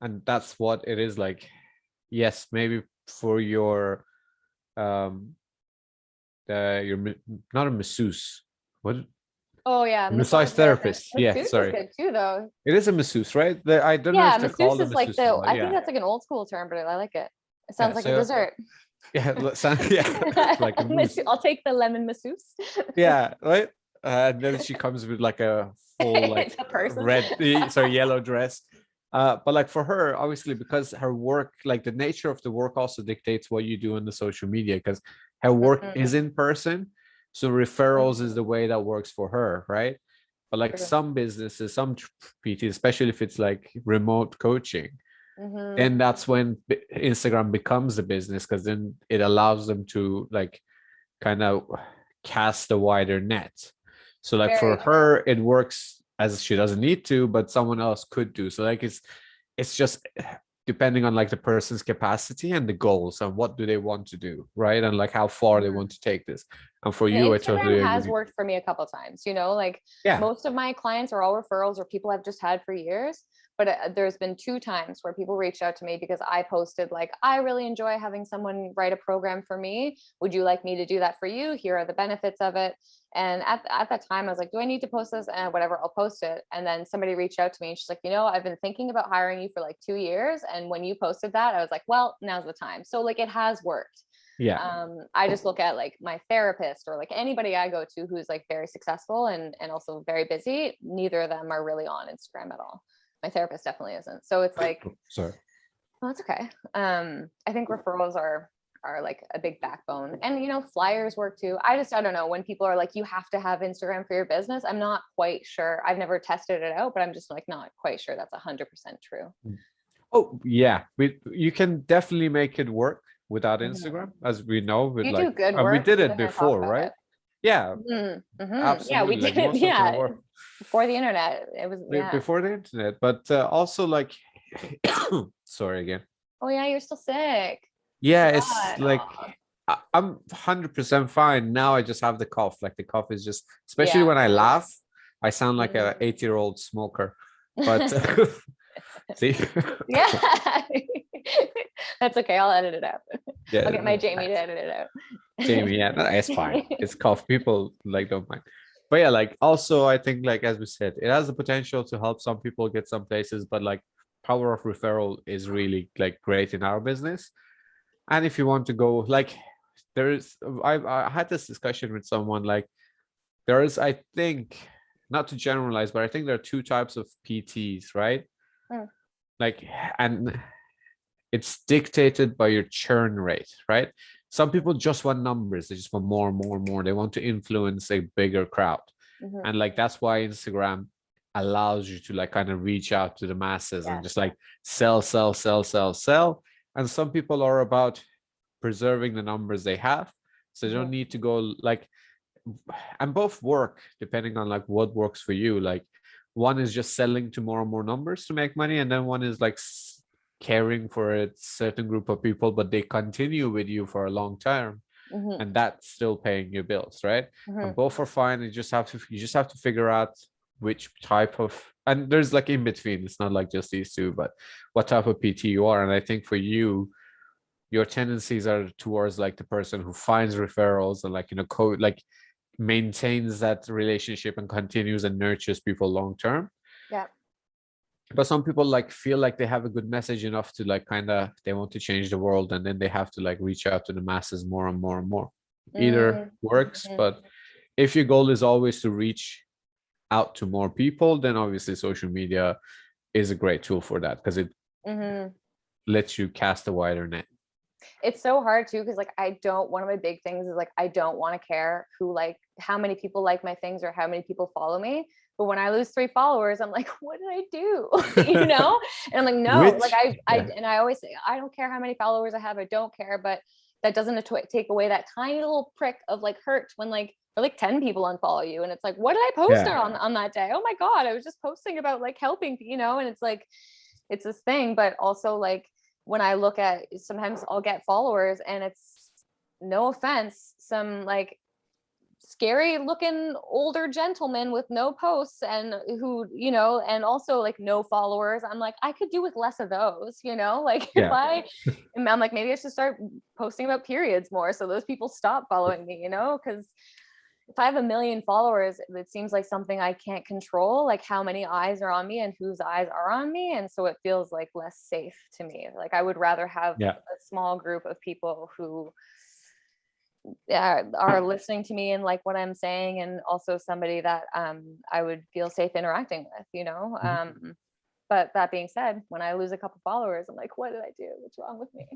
and that's what it is like. Yes, maybe for your you're not a masseuse. What? Oh yeah, massage therapist. Yeah, masseuse sorry. is good too, though. It is a masseuse, right? I don't know if they're called a is like masseuse. I think that's like an old school term, but I like it. It sounds like a dessert. Yeah, yeah, like a mousse. I'll take the lemon masseuse. Yeah, right. And then she comes with like a full like It's a person. yellow dress. But like for her, obviously, because her work, like the nature of the work also dictates what you do on the social media, because her work is in person. So referrals is the way that works for her, right? But like some businesses, some PT, especially if it's like remote coaching, then that's when Instagram becomes a business, because then it allows them to like kind of cast a wider net. So like for her, it works as she doesn't need to, but someone else could do. So like it's just depending on like the person's capacity and the goals and what do they want to do, right? And like how far they want to take this. And for you, I totally Instagram has agree. worked for me a couple times, you know, like Yeah. most of my clients are all referrals or people I've just had for years. But there's been 2 times where people reached out to me because I posted like, I really enjoy having someone write a program for me. Would you like me to do that for you? Here are the benefits of it. And at that time, I was like, do I need to post this? And whatever, I'll post it. And then somebody reached out to me and she's like, you know, I've been thinking about hiring you for like 2 years. And when you posted that, I was like, well, now's the time. So like it has worked. Yeah. I just look at like my therapist or like anybody I go to who's like very successful and also very busy. Neither of them are really on Instagram at all. My therapist definitely isn't. So it's like, sorry. Well, that's okay. I think referrals are like a big backbone, and you know, flyers work too. I don't know, when people are like, you have to have Instagram for your business. I'm not quite sure. I've never tested it out, but I'm just like not quite sure that's 100% true. Oh yeah, you can definitely make it work without Instagram, as we know. With You like, do good and work. we did We're it gonna talk before, about right? it. Yeah, Yeah, we absolutely. did Like it. most of the Yeah, work before the internet. It was before the internet, but also like, sorry again. Oh yeah, you're still sick. Yeah, God. it's like I'm 100% fine now. I just have the cough. Like the cough is just, especially when I laugh, I sound like an 8-year-old smoker. But see, yeah, that's okay. I'll edit it out. yeah, I'll get my Jamie to edit it out. Jamie, yeah, no, it's fine. It's cough. People like don't mind. But yeah, like also I think like as we said, it has the potential to help some people get some places, but like power of referral is really like great in our business. And if you want to go like I had this discussion with someone, like there is, I think, not to generalize, but I think there are 2 types of PTs, right? Like, and it's dictated by your churn rate, right? Some people just want numbers. They just want more and more and more. They want to influence a bigger crowd. And like, that's why Instagram allows you to like kind of reach out to the masses and just like sell, sell, sell, sell, sell. And some people are about preserving the numbers they have. So they don't need to go like, and both work depending on like what works for you. Like one is just selling to more and more numbers to make money. And then one is like caring for a certain group of people, but they continue with you for a long term, and that's still paying your bills, right? And both are fine. You just have to figure out which type of, and there's like in between. It's not like just these 2, but what type of PT you are. And I think for you, your tendencies are towards like the person who finds referrals and like, you know, like maintains that relationship and continues and nurtures people long term. Yeah. But some people like feel like they have a good message enough to like kind of, they want to change the world, and then they have to like reach out to the masses more and more and more. Either works, but if your goal is always to reach out to more people, then obviously social media is a great tool for that, because it lets you cast a wider net. It's so hard too, because like one of my big things is like I don't want to care who, like how many people like my things or how many people follow me. But when I lose 3 followers, I'm like, what did I do? You know? And I'm like, no, like I always say, I don't care how many followers I have. I don't care. But that doesn't take away that tiny little prick of like hurt when like 10 people unfollow you. And it's like, what did I post on that day? Oh my God, I was just posting about like helping, you know? And it's like, it's this thing, but also like, when I look at, sometimes I'll get followers and it's, no offense, some like scary looking older gentleman with no posts and who, you know, and also like no followers. I'm like, I could do with less of those, you know, like if I'm like, maybe I should start posting about periods more so those people stop following me, you know, because if I have 1 million followers, it seems like something I can't control, like how many eyes are on me and whose eyes are on me. And so it feels like less safe to me. Like I would rather have a small group of people who are listening to me and like what I'm saying, and also somebody that I would feel safe interacting with, you know. But that being said, when I lose a couple followers, I'm like, what did I do? What's wrong with me?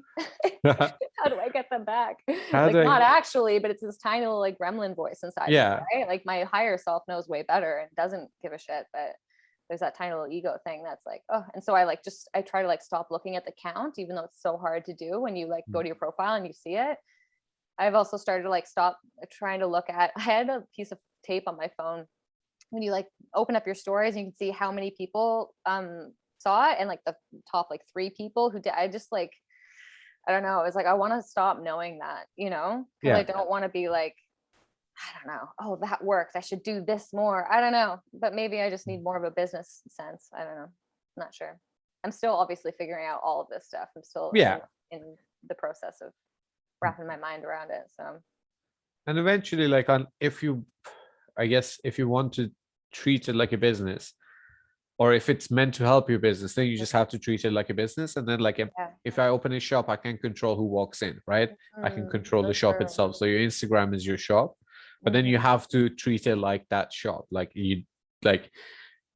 How do I get them back? Not actually, but it's this tiny little like gremlin voice inside me, right? Like my higher self knows way better and doesn't give a shit, but there's that tiny little ego thing that's like, oh. And so I try to like stop looking at the count, even though it's so hard to do when you like go to your profile and you see it. I've also started to like stop trying to look at, I had a piece of tape on my phone. When you like open up your stories, you can see how many people saw it, and like the top like 3 people who did. I just like, I don't know. It was like, I want to stop knowing that, you know, because I don't want to be like, I don't know. Oh, that worked. I should do this more. I don't know. But maybe I just need more of a business sense. I don't know. I'm not sure. I'm still obviously figuring out all of this stuff. I'm still in the process of wrapping my mind around it. So, and eventually, like if you want to treat it like a business, or if it's meant to help your business, then you just have to treat it like a business. And then like if I open a shop, I can control who walks in, right? I can control the shop itself. So your Instagram is your shop, but then you have to treat it like that shop.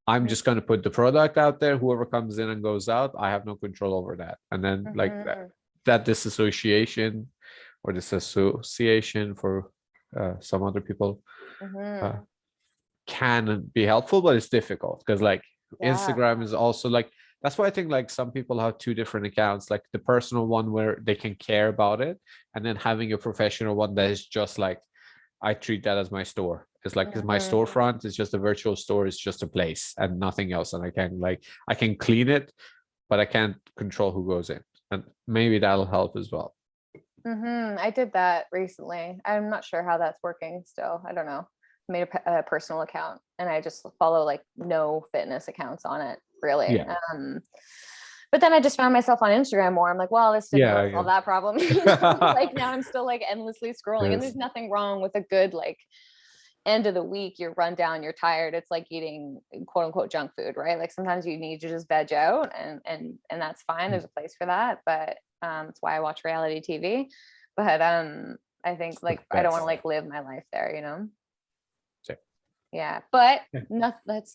I'm just going to put the product out there. Whoever comes in and goes out, I have no control over that. And then like that disassociation or disassociation for some other people can be helpful, but it's difficult because like Instagram is also like, that's why I think like some people have 2 different accounts, like the personal one where they can care about it, and then having a professional one that is just like, I treat that as my store. It's like my storefront is just a virtual store, it's just a place and nothing else. And I can clean it, but I can't control who goes in. And maybe that'll help as well. I did that recently. I'm not sure how that's working still. I don't know. Made a personal account and I just follow like no fitness accounts on it really. But then I just found myself on Instagram more. I'm like, well, this didn't really solve that problem. You know? Like now I'm still like endlessly scrolling, and there's nothing wrong with a good like end of the week. You're run down, you're tired. It's like eating quote unquote junk food, right? Like sometimes you need to just veg out, and that's fine. There's a place for that, but it's why I watch reality TV. But I think like I don't want to like live my life there, you know. Yeah, but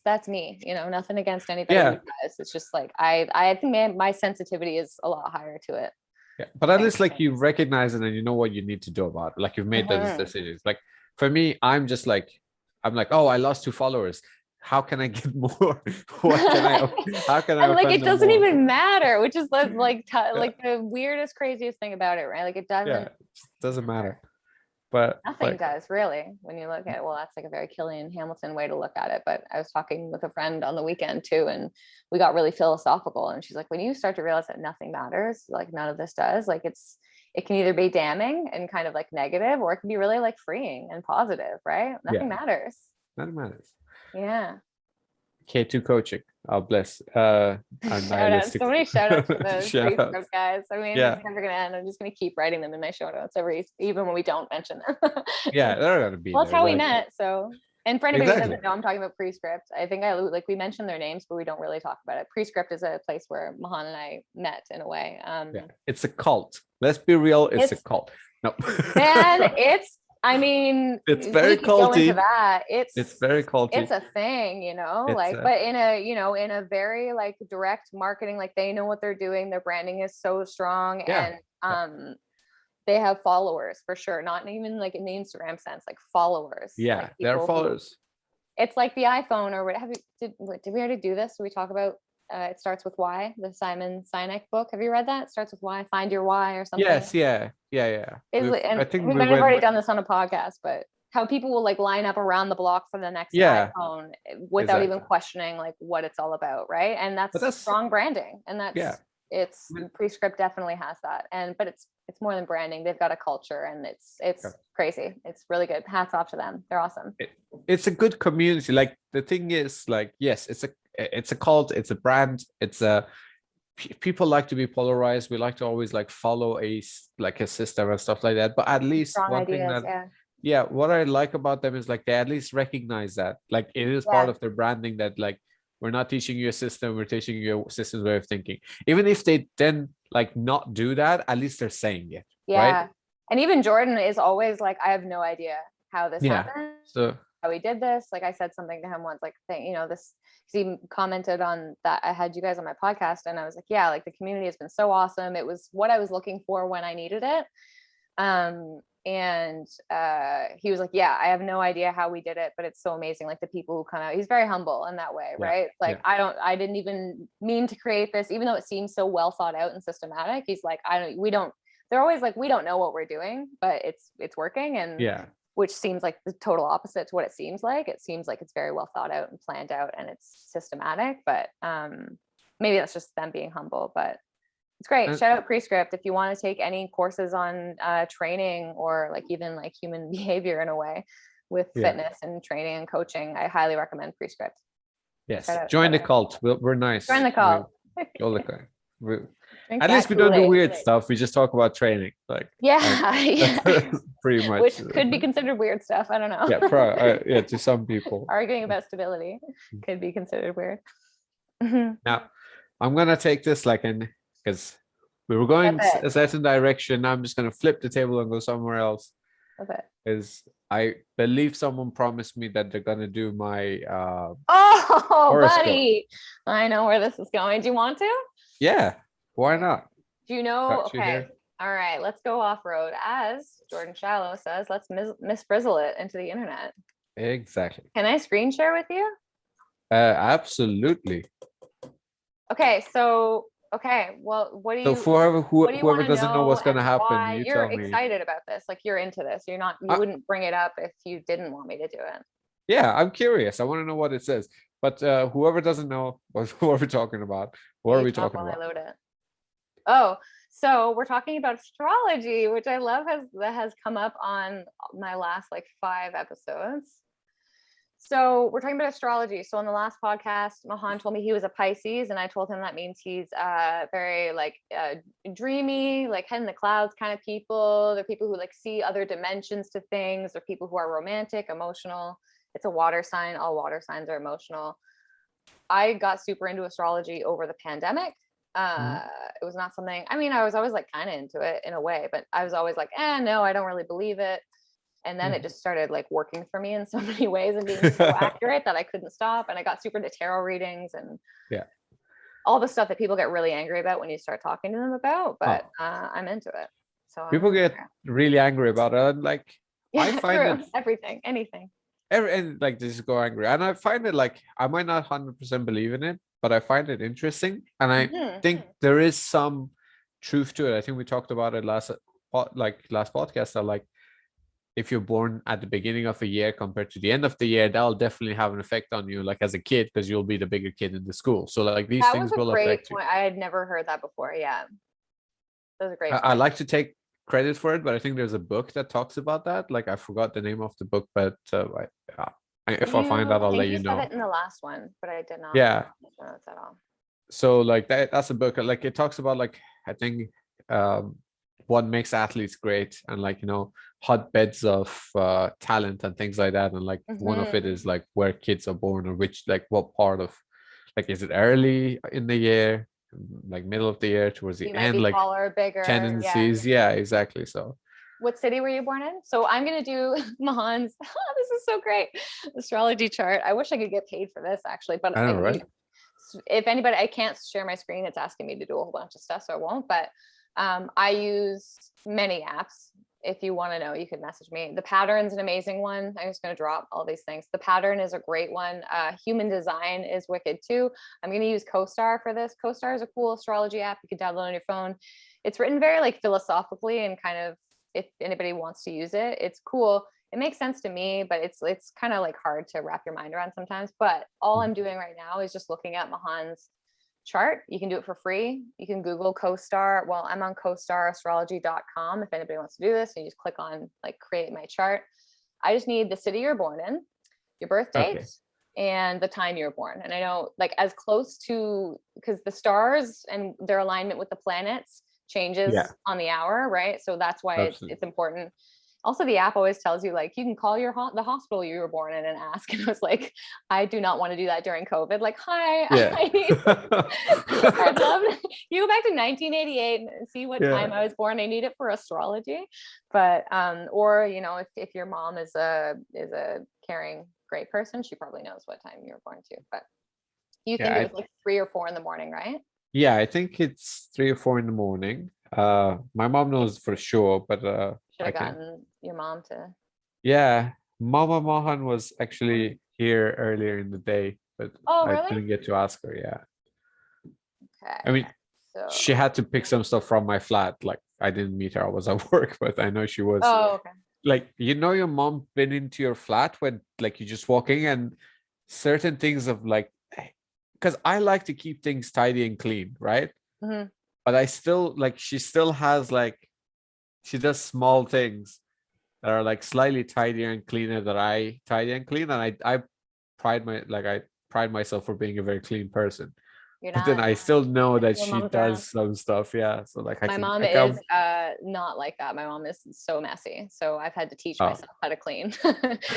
that's me, you know, nothing against anybody who does. It's just like I think my sensitivity is a lot higher to it. But at least like you recognize it and you know what you need to do about it. Like you've made those decisions. Like for me, I'm like, oh, I lost 2 followers. How can I get more? How can I? And like it doesn't even matter, which is like the weirdest, craziest thing about it, right? Like it doesn't matter. But nothing does really when you look at it. Well, that's like a very Killian Hamilton way to look at it. But I was talking with a friend on the weekend too, and we got really philosophical. And she's like, when you start to realize that nothing matters, like none of this does, like it can either be damning and kind of like negative, or it can be really like freeing and positive, right? Nothing matters. Nothing matters. Yeah. K2 coaching. Oh, bless. So many shout outs for those pre-script guys. I mean, it's never gonna end. I'm just gonna keep writing them in my show notes even when we don't mention them. They're gonna be. Well, that's how we met. So, and for anybody who doesn't know, I'm talking about pre-script. I think we mentioned their names, but we don't really talk about it. Pre-script is a place where Mahan and I met in a way. It's a cult. Let's be real. It's a cult. No. Man, it's very culty. It's very culty. It's a thing, you know, but in a very like direct marketing, like they know what they're doing. Their branding is so strong, and they have followers for sure. Not even like in the Instagram sense, like followers. Yeah, like they're followers. It's like the iPhone or what. Did we already do this? Did we talk about? It starts with Y, the Simon Sinek book. Have you read that? It starts with Y. Find your why or something. Yes, yeah. I think we might have already done this on a podcast, but how people will like line up around the block for the next iPhone without even questioning like what it's all about, right? And that's strong branding, and it's Prescript definitely has that, but it's more than branding. They've got a culture, and it's crazy. It's really good. Hats off to them. They're awesome. It's a good community. Like the thing is, like, yes, it's a cult, it's a brand, people like to be polarized. We like to always like follow a system and stuff like that, but at least yeah, what I like about them is like they at least recognize that like it is part Yeah. of their branding that like we're not teaching you a system, we're teaching you a system's way of thinking. Even if they then like not do that, at least they're saying it, right? Yeah. And even Jordan is always like, I have no idea how this Yeah. happened, So how we did this. Like I said something to him once, like, this, he commented on that I had you guys on my podcast, and I was like, yeah, like the community has been so awesome. It was what I was looking for when I needed it. And he was like, yeah, I have no idea how we did it, but it's so amazing. Like the people who come out, he's very humble in that way, yeah, right? Like yeah. I didn't even mean to create this, even though it seems so well thought out and systematic. He's like, they're always like, we don't know what we're doing, but it's working. And Yeah. which seems like the total opposite to what it seems like. It seems like it's very well thought out and planned out and it's systematic, but maybe that's just them being humble, but it's great. And, Shout out Prescript. If you want to take any courses on training or like even like human behavior in a way with yeah. fitness and training and coaching, I highly recommend Prescript. Yes. Shout out, Join shout the out. cult. We're nice. Join the cult. Join the cult. Drink At that least we don't do Kool-Aid. weird stuff. We just talk about training. Like Yeah, yeah. pretty much. Which could be considered weird stuff. I don't know. Yeah, yeah, to some people. Arguing about stability could be considered weird. Now, I'm gonna take this like because we were going a certain direction. Now I'm just gonna flip the table and go somewhere else. Okay. Is I believe someone promised me that they're gonna do my oh, horoscope. buddy, I know where this is going. Do you want to? Yeah, why not? Do you know? Got you Okay. here. All right, let's go off road. As Jordan Shallow says, let's misfrizzle it into the internet. Exactly. Can I screen share with you? Absolutely. Okay, so well, what do you? So what do you whoever doesn't know what's gonna happen, why you you're tell me. excited about this? Like you're into this. You wouldn't bring it up if you didn't want me to do it. Yeah, I'm curious. I want to know what it says. But whoever doesn't know, what are we talking about? What are we talking about? I load it. Oh, so we're talking about astrology, which I love has come up on my last like 5 episodes. So we're talking about astrology. So on the last podcast, Mahan told me he was a Pisces, and I told him that means he's very like dreamy, like head in the clouds kind of people. They're people who like see other dimensions to things. They're people who are romantic, emotional. It's a water sign. All water signs are emotional. I got super into astrology over the pandemic. It was not something, I mean, I was always like kind of into it in a way, but I was always like, no, I don't really believe it. And then it just started like working for me in so many ways and being so accurate that I couldn't stop. And I got super into tarot readings and all the stuff that people get really angry about when you start talking to them about, but I'm into it. So people get really angry about it. Like I find it everything, anything. And like they just go angry. And I find it like I might not 100% believe in it, but I find it interesting. And I think there is some truth to it. I think we talked about it last podcast that like if you're born at the beginning of a year compared to the end of the year, that'll definitely have an effect on you, like as a kid, because you'll be the bigger kid in the school. So like these things will affect you. I had never heard that before. Yeah, that was a great point. I like to take credit for it, but I think there's a book that talks about that. Like I forgot the name of the book, but if I find out, I'll let you know. Said it in the last one, but I did not. Yeah. Notes at all. So like that's a book. Like it talks about like I think what makes athletes great and like hotbeds of talent and things like that. And like one of it is like where kids are born or which like what part of like is it early in the year, like middle of the year, towards the end, like taller, bigger tendencies. Yeah, exactly. So what city were you born in? So I'm gonna do Mahan's. This is so great. Astrology chart. I wish I could get paid for this actually, but I know, right? If anybody, I can't share my screen. It's asking me to do a whole bunch of stuff, so I won't. But I use many apps. If you want to know, you could message me. The Pattern's an amazing one. I'm just going to drop all these things. The Pattern is a great one. Human Design is wicked too. I'm going to use CoStar for this. CoStar is a cool astrology app you can download on your phone. It's written very like philosophically and kind of, if anybody wants to use it, it's cool. It makes sense to me, but it's kind of like hard to wrap your mind around sometimes. But all I'm doing right now is just looking at Mahan's chart. You can do it for free. You can Google CoStar. Well, I'm on CoStarAstrology.com if anybody wants to do this. And you just click on like create my chart. I just need the city you're born in, your birth date, and the time you're born. And I know like as close to, because the stars and their alignment with the planets changes on the hour, right? So that's why it's important. Also, the app always tells you like you can call the hospital you were born in and ask. And I was like, I do not want to do that during COVID. Like, hi, Yeah. I'd love you go back to 1988 and see what Yeah. time I was born. I need it for astrology. But or you know, if your mom is a caring, great person, she probably knows what time you were born too. But you think it was like 3 or 4 in the morning, right? Yeah, I think it's 3 or 4 in the morning. My mom knows for sure, but Should have gotten your mom to. Yeah, Mama Mohan was actually here earlier in the day, but Oh, I really? didn't get to ask her. Yeah, Okay. I mean, so she had to pick some stuff from my flat. Like I didn't meet her; I was at work, but I know she was. Oh, okay. Like your mom been into your flat when like you just walking and certain things of like, because I like to keep things tidy and clean, right? Mm-hmm. But I still like she still has like she does small things that are like slightly tidier and cleaner than I tidy and clean, and I pride myself for being a very clean person. You're But then not. I still know that Your she mom's around. does some stuff. Yeah, so like My mom I is can. not like that. My mom is so messy, so I've had to teach Oh. myself how to clean.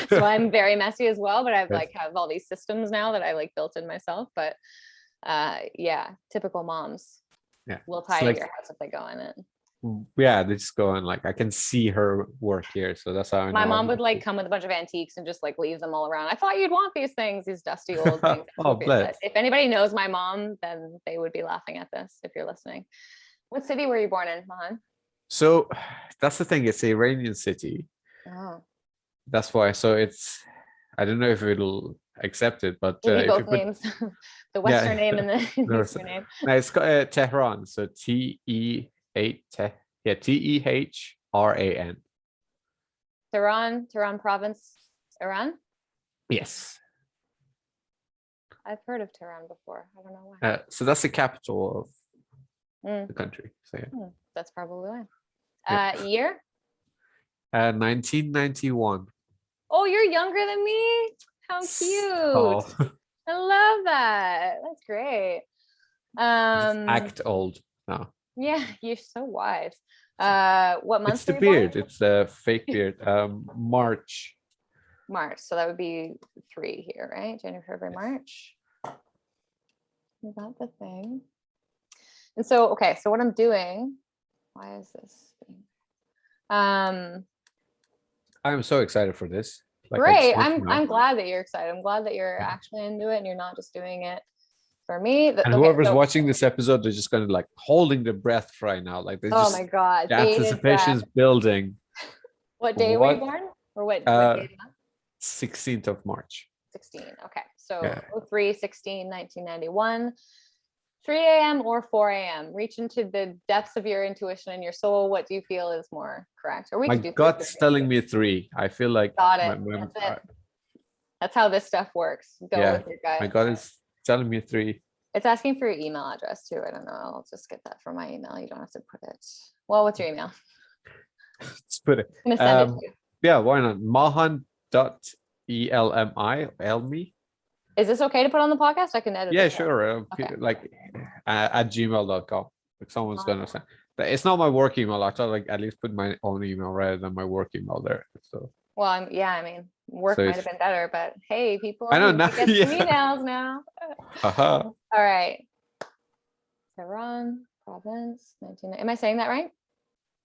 So I'm very messy as well, but I've Yes. like have all these systems now that I like built in myself. But yeah, typical moms will It's tidy like, your house if they go in it. yeah, they just go and like I can see her work here, so that's how I My know. mom would like come with a bunch of antiques and just like leave them all around. I thought you'd want these things, these dusty old things. Oh, bless. If anybody knows my mom, then they would be laughing at this if you're listening. What city were you born in, Mahan? So that's the thing. It's an Iranian city. Oh. That's why. So it's. I don't know if it'll accept it, but Give you if you both put names, the Western name and the Eastern name. no, it's got Tehran. So Tehran. Tehran province, Iran. Yes. I've heard of Tehran before. I don't know why. So that's the capital of Mm. the country. So yeah. That's probably why. Yeah. Year? 1991. Oh, you're younger than me. How cute. Oh. I love that. That's great. Act old now. Yeah, you're so wise. What month? It's the beard. It's the fake beard. March. March. So that would be 3 here, right? January, February, March. Is that the thing? And so, okay, so what I'm doing, why is this thing? I'm so excited for this. Like, great. I'm glad that you're excited. I'm glad that you're actually into it and you're not just doing it for me. And whoever's watching this episode, they're just kind of like holding their breath right now. Like they just, oh my God, the anticipation is building. What day were you born? Or what day? 16th of March. 16. Okay. So Yeah. 03/16/1991. 3 a.m. or 4 a.m. Reach into the depths of your intuition and your soul. What do you feel is more correct? Or my gut's telling me 3. I feel like got it. That's it. That's how this stuff works. Go with your gut. My gut is telling me 3. It's asking for your email address too. I don't know. I'll just get that from my email. You don't have to put it. Well, what's your email? Let's put it. I'm gonna send it to you. Yeah, why not? Mahan.elmi. Is this okay to put on the podcast? I can edit it. Yeah, sure. Okay. Like at gmail.com. Like someone's gonna send. It's not my work email. I thought like at least put my own email rather than my work email there. So. Well, I mean, work might have been better, but hey, people, I know now. Get some emails now. Uh-huh. All right. Tehran province, 19. Am I saying that right?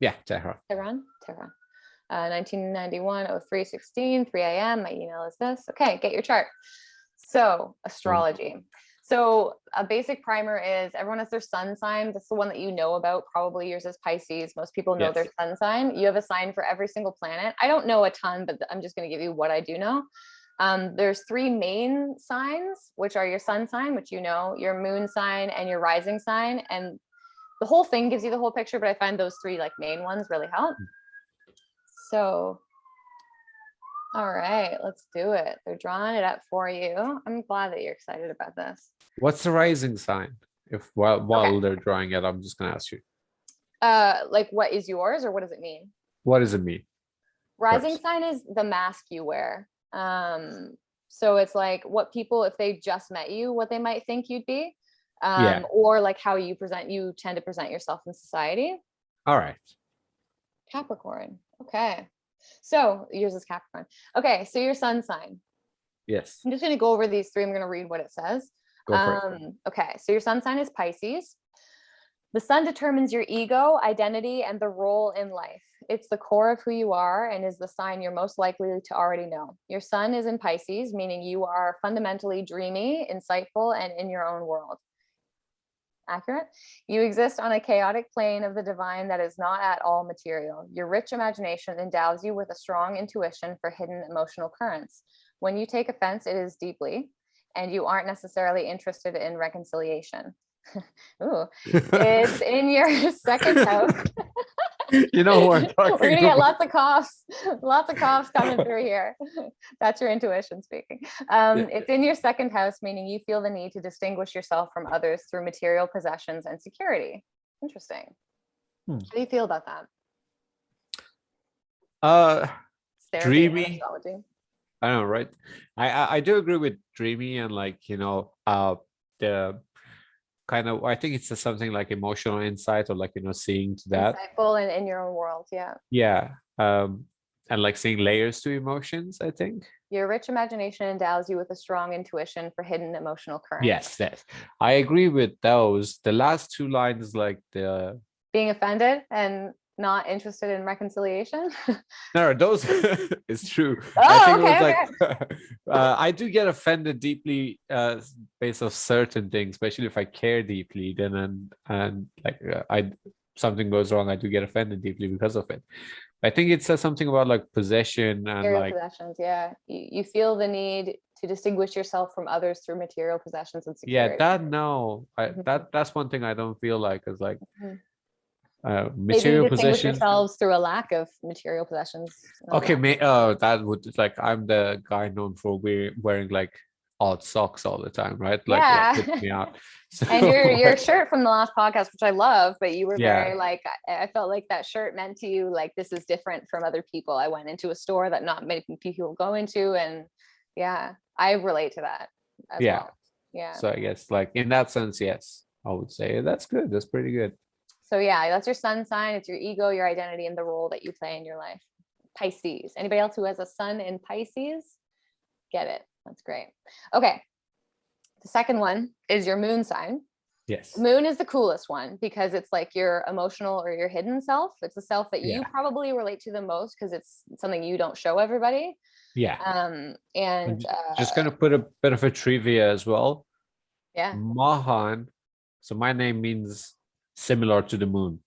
Yeah, Tehran. 1991, 03/16, 3 a.m. My email is this. Okay, get your chart. So, astrology. So, a basic primer is everyone has their sun sign. That's the one that you know about. Probably yours is Pisces. Most people know their sun sign. You have a sign for every single planet. I don't know a ton, but I'm just going to give you what I do know. There's 3 main signs, which are your sun sign, which you know, your moon sign, and your rising sign. And the whole thing gives you the whole picture, but I find those 3 like main ones really help. So, all right, let's do it. They're drawing it up for you. I'm glad that you're excited about this. What's the rising sign? If while they're drawing it, I'm just gonna ask you. Like what is yours, or what does it mean? What does it mean? Rising sign is the mask you wear. So it's like what people, if they just met you, what they might think you'd be. Or like how you tend to present yourself in society. All right. Capricorn. Okay. So yours is Capricorn. Okay, so your sun sign. Yes. I'm just going to go over these three. I'm going to read what it says. Go for it. Okay, so your sun sign is Pisces. The sun determines your ego, identity, and the role in life. It's the core of who you are and is the sign you're most likely to already know. Your sun is in Pisces, meaning you are fundamentally dreamy, insightful, and in your own world. Accurate? You exist on a chaotic plane of the divine that is not at all material. Your rich imagination endows you with a strong intuition for hidden emotional currents. When you take offense, it is deeply, and you aren't necessarily interested in reconciliation. Ooh, it's in your second house. You know who I'm talking We're gonna get about. lots of coughs coming through here. That's your intuition speaking. It's in your second house, meaning you feel the need to distinguish yourself from others through material possessions and security. Interesting. How do you feel about that? Dreamy. Astrology. I know, right? I do agree with dreamy and like, the kind of, I think it's something like emotional insight or like, seeing to that. Insightful and in your own world, yeah. Yeah. And like seeing layers to emotions, I think. Your rich imagination endows you with a strong intuition for hidden emotional currents. Yes. I agree with those. The last two lines, like the being offended and not interested in reconciliation. No, those it's true. Oh, I think okay, it was like I do get offended deeply based off certain things, especially if I care deeply. Then and like I something goes wrong, I do get offended deeply because of it. I think it says something about like possession and material like possessions. Yeah, you feel the need to distinguish yourself from others through material possessions and security. Yeah, that no, that's one thing I don't feel like is like. Maybe material you distinguish possessions. yourselves through a lack of material possessions. Okay, that would like I'm the guy known for wearing like odd socks all the time, right? Like Yeah. that puts me out. So, And your shirt from the last podcast, which I love, but you were Yeah. very like, I felt like that shirt meant to you like this is different from other people. I went into a store that not many people go into, and yeah, I relate to that as Yeah. well. Yeah. So I guess like in that sense, yes, I would say that's good. That's pretty good. So yeah, that's your sun sign. It's your ego, your identity, and the role that you play in your life. Pisces. Anybody else who has a sun in Pisces? Get it. That's great. Okay. The second one is your moon sign. Yes. Moon is the coolest one because it's like your emotional or your hidden self. It's the self that you probably relate to the most because it's something you don't show everybody. Yeah. And just gonna put a bit of a trivia as well. Yeah. Mahan. So my name means similar to the moon.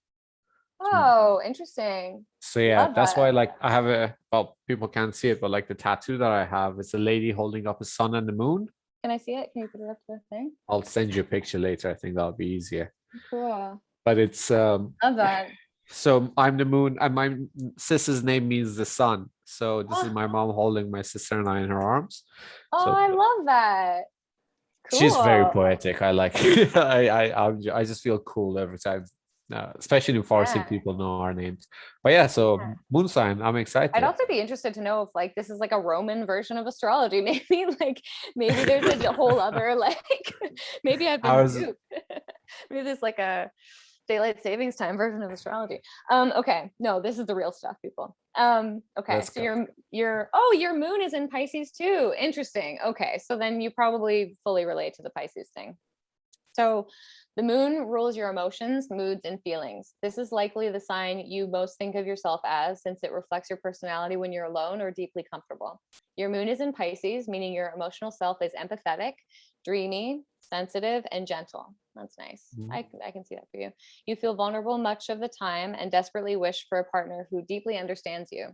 Oh, interesting. So yeah, that's why like I have people can't see it, but like the tattoo that I have, it's a lady holding up a sun and the moon. Can I see it? Can you put it up to the thing? I'll send you a picture later. I think that'll be easier. Cool. But it's love that. So I'm the moon and my sister's name means the sun. So this is my mom holding my sister and I in her arms. Oh, so, I love that. Cool. She's very poetic. I like I just feel cool every time. Especially in Farsi, people know our names. But yeah, so moon sign, I'm excited. I'd also be interested to know if like this is like a Roman version of astrology. Maybe there's a whole other like maybe I've been duped. Maybe there's like a daylight savings time version of astrology. Okay, no, this is the real stuff, people. Okay, so your moon is in Pisces too. Interesting. Okay, so then you probably fully relate to the Pisces thing. So the moon rules your emotions, moods, and feelings. This is likely the sign you most think of yourself as, since it reflects your personality when you're alone or deeply comfortable. Your moon is in Pisces, meaning your emotional self is empathetic, dreamy, sensitive, and gentle. That's nice. I can see that for you. You feel vulnerable much of the time and desperately wish for a partner who deeply understands you.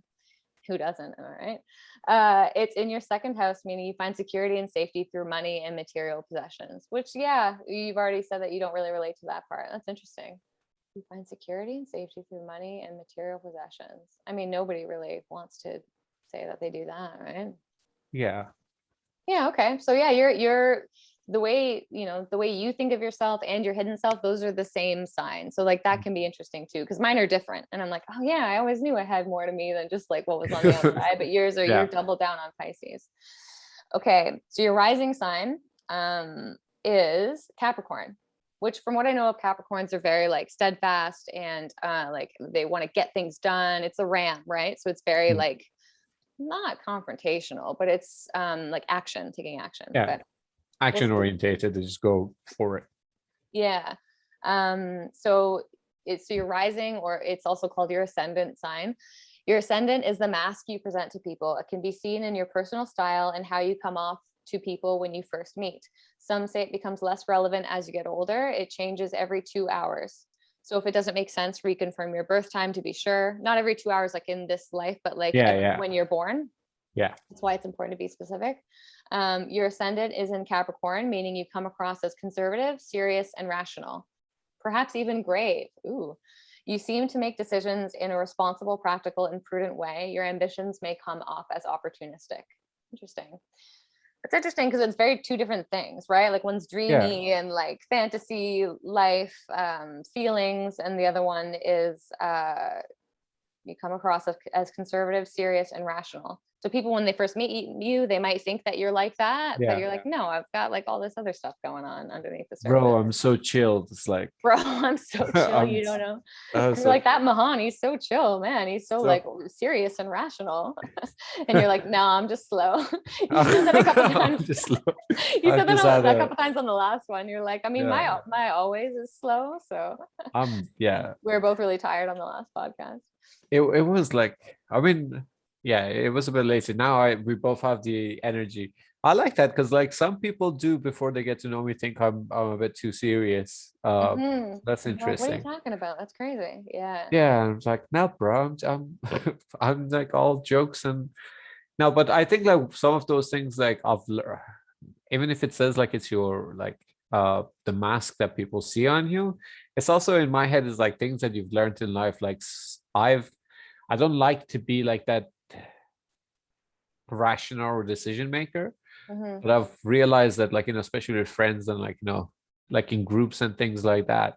Who doesn't? All right. It's in your second house, meaning you find security and safety through money and material possessions, which, yeah, you've already said that you don't really relate to that part. That's interesting. You find security and safety through money and material possessions. I mean, nobody really wants to say that they do that, right? Yeah. Yeah. Okay. So yeah, you're the way you think of yourself and your hidden self, those are the same signs. So like that can be interesting too, because mine are different. And I'm like, oh yeah, I always knew I had more to me than just like what was on the outside. But yours are you're double down on Pisces. Okay, so your rising sign is Capricorn. which from what I know of Capricorns are very like steadfast and like they want to get things done. It's a ram, right? So it's very like not confrontational, but it's like taking action. Yeah. But Action orientated, they just go for it. Yeah. So your rising, or it's also called your ascendant sign. Your ascendant is the mask you present to people. It can be seen in your personal style and how you come off to people when you first meet. Some say it becomes less relevant as you get older. It changes every 2 hours. So if it doesn't make sense, reconfirm your birth time to be sure. Not every 2 hours, like in this life, but like when you're born. Yeah. That's why it's important to be specific. Your ascendant is in Capricorn, meaning you come across as conservative, serious, and rational, perhaps even grave. Ooh. You seem to make decisions in a responsible, practical, and prudent way. Your ambitions may come off as opportunistic. Interesting. It's interesting because it's very two different things, right? Like one's dreamy and like fantasy life feelings, and the other one is you come across as conservative, serious, and rational. So people, when they first meet you, they might think that you're like that, but you're like, no, I've got like all this other stuff going on underneath the surface. Bro, I'm so chilled. It's like, bro, I'm so chill. You don't know. You're like that Mahan. He's so chill, man. He's so like serious and rational. And you're like, no, I'm just slow. You said that a couple times. Just slow. You said that a couple times on the last one. You're like, I mean, my always is slow. So yeah. We were both really tired on the last podcast. It was like, I mean, yeah, it was a bit lazy. Now we both have the energy. I like that because like some people do before they get to know me think I'm a bit too serious. That's interesting. Like, what are you talking about? That's crazy. Yeah. Yeah, I'm like, no, bro, I'm like all jokes and no, but I think like some of those things like even if it says like it's your like the mask that people see on you, it's also in my head is like things that you've learned in life. Like I don't like to be like that rational decision maker, but I've realized that like, you know, especially with friends and like, you know, like in groups and things like that,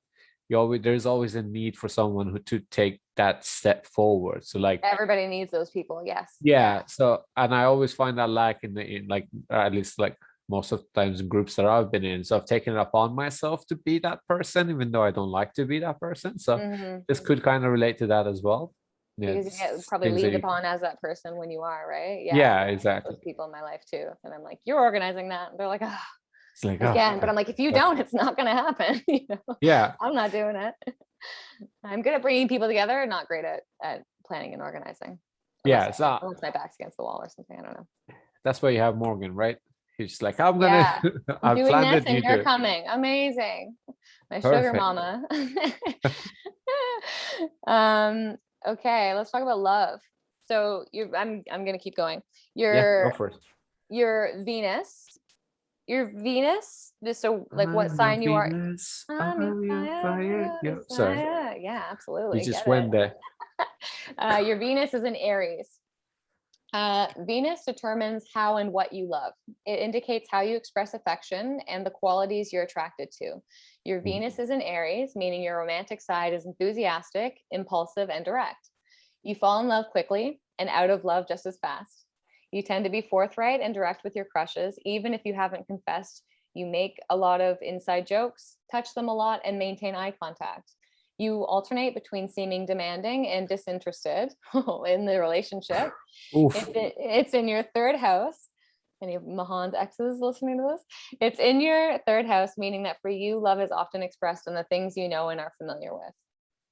there's always a need for someone to take that step forward. So like everybody needs those people. Yes. Yeah. So, and I always find that lack in like, at least like most of the times in groups that I've been in. So I've taken it upon myself to be that person, even though I don't like to be that person. So this could kind of relate to that as well. Because you get probably leaned upon as that person when you are, right? Yeah, exactly. Those people in my life too. And I'm like, you're organizing that. And they're like, oh, it's like, again. But I'm like, if you don't, it's not going to happen. You know? Yeah. I'm not doing it. I'm good at bringing people together, not great at planning and organizing. Unless my back's against the wall or something. I don't know. That's why you have Morgan, right? He's just like, I'm gonna I'm doing this and you're coming. Amazing. My sugar mama. Okay, let's talk about love. So I'm gonna keep going. Your Venus. This, so like what sign you are? Sorry. Yeah, absolutely. You just went there. Your Venus is in Aries. Venus determines how and what you love. It indicates how you express affection and the qualities you're attracted to. Your Venus is in Aries, meaning your romantic side is enthusiastic, impulsive, and direct. You fall in love quickly and out of love just as fast. You tend to be forthright and direct with your crushes, even if you haven't confessed. You make a lot of inside jokes, touch them a lot, and maintain eye contact. You alternate between seeming demanding and disinterested in the relationship. It's in your third house. Any of Mahan's exes listening to this? It's in your third house, meaning that for you, love is often expressed in the things you know and are familiar with.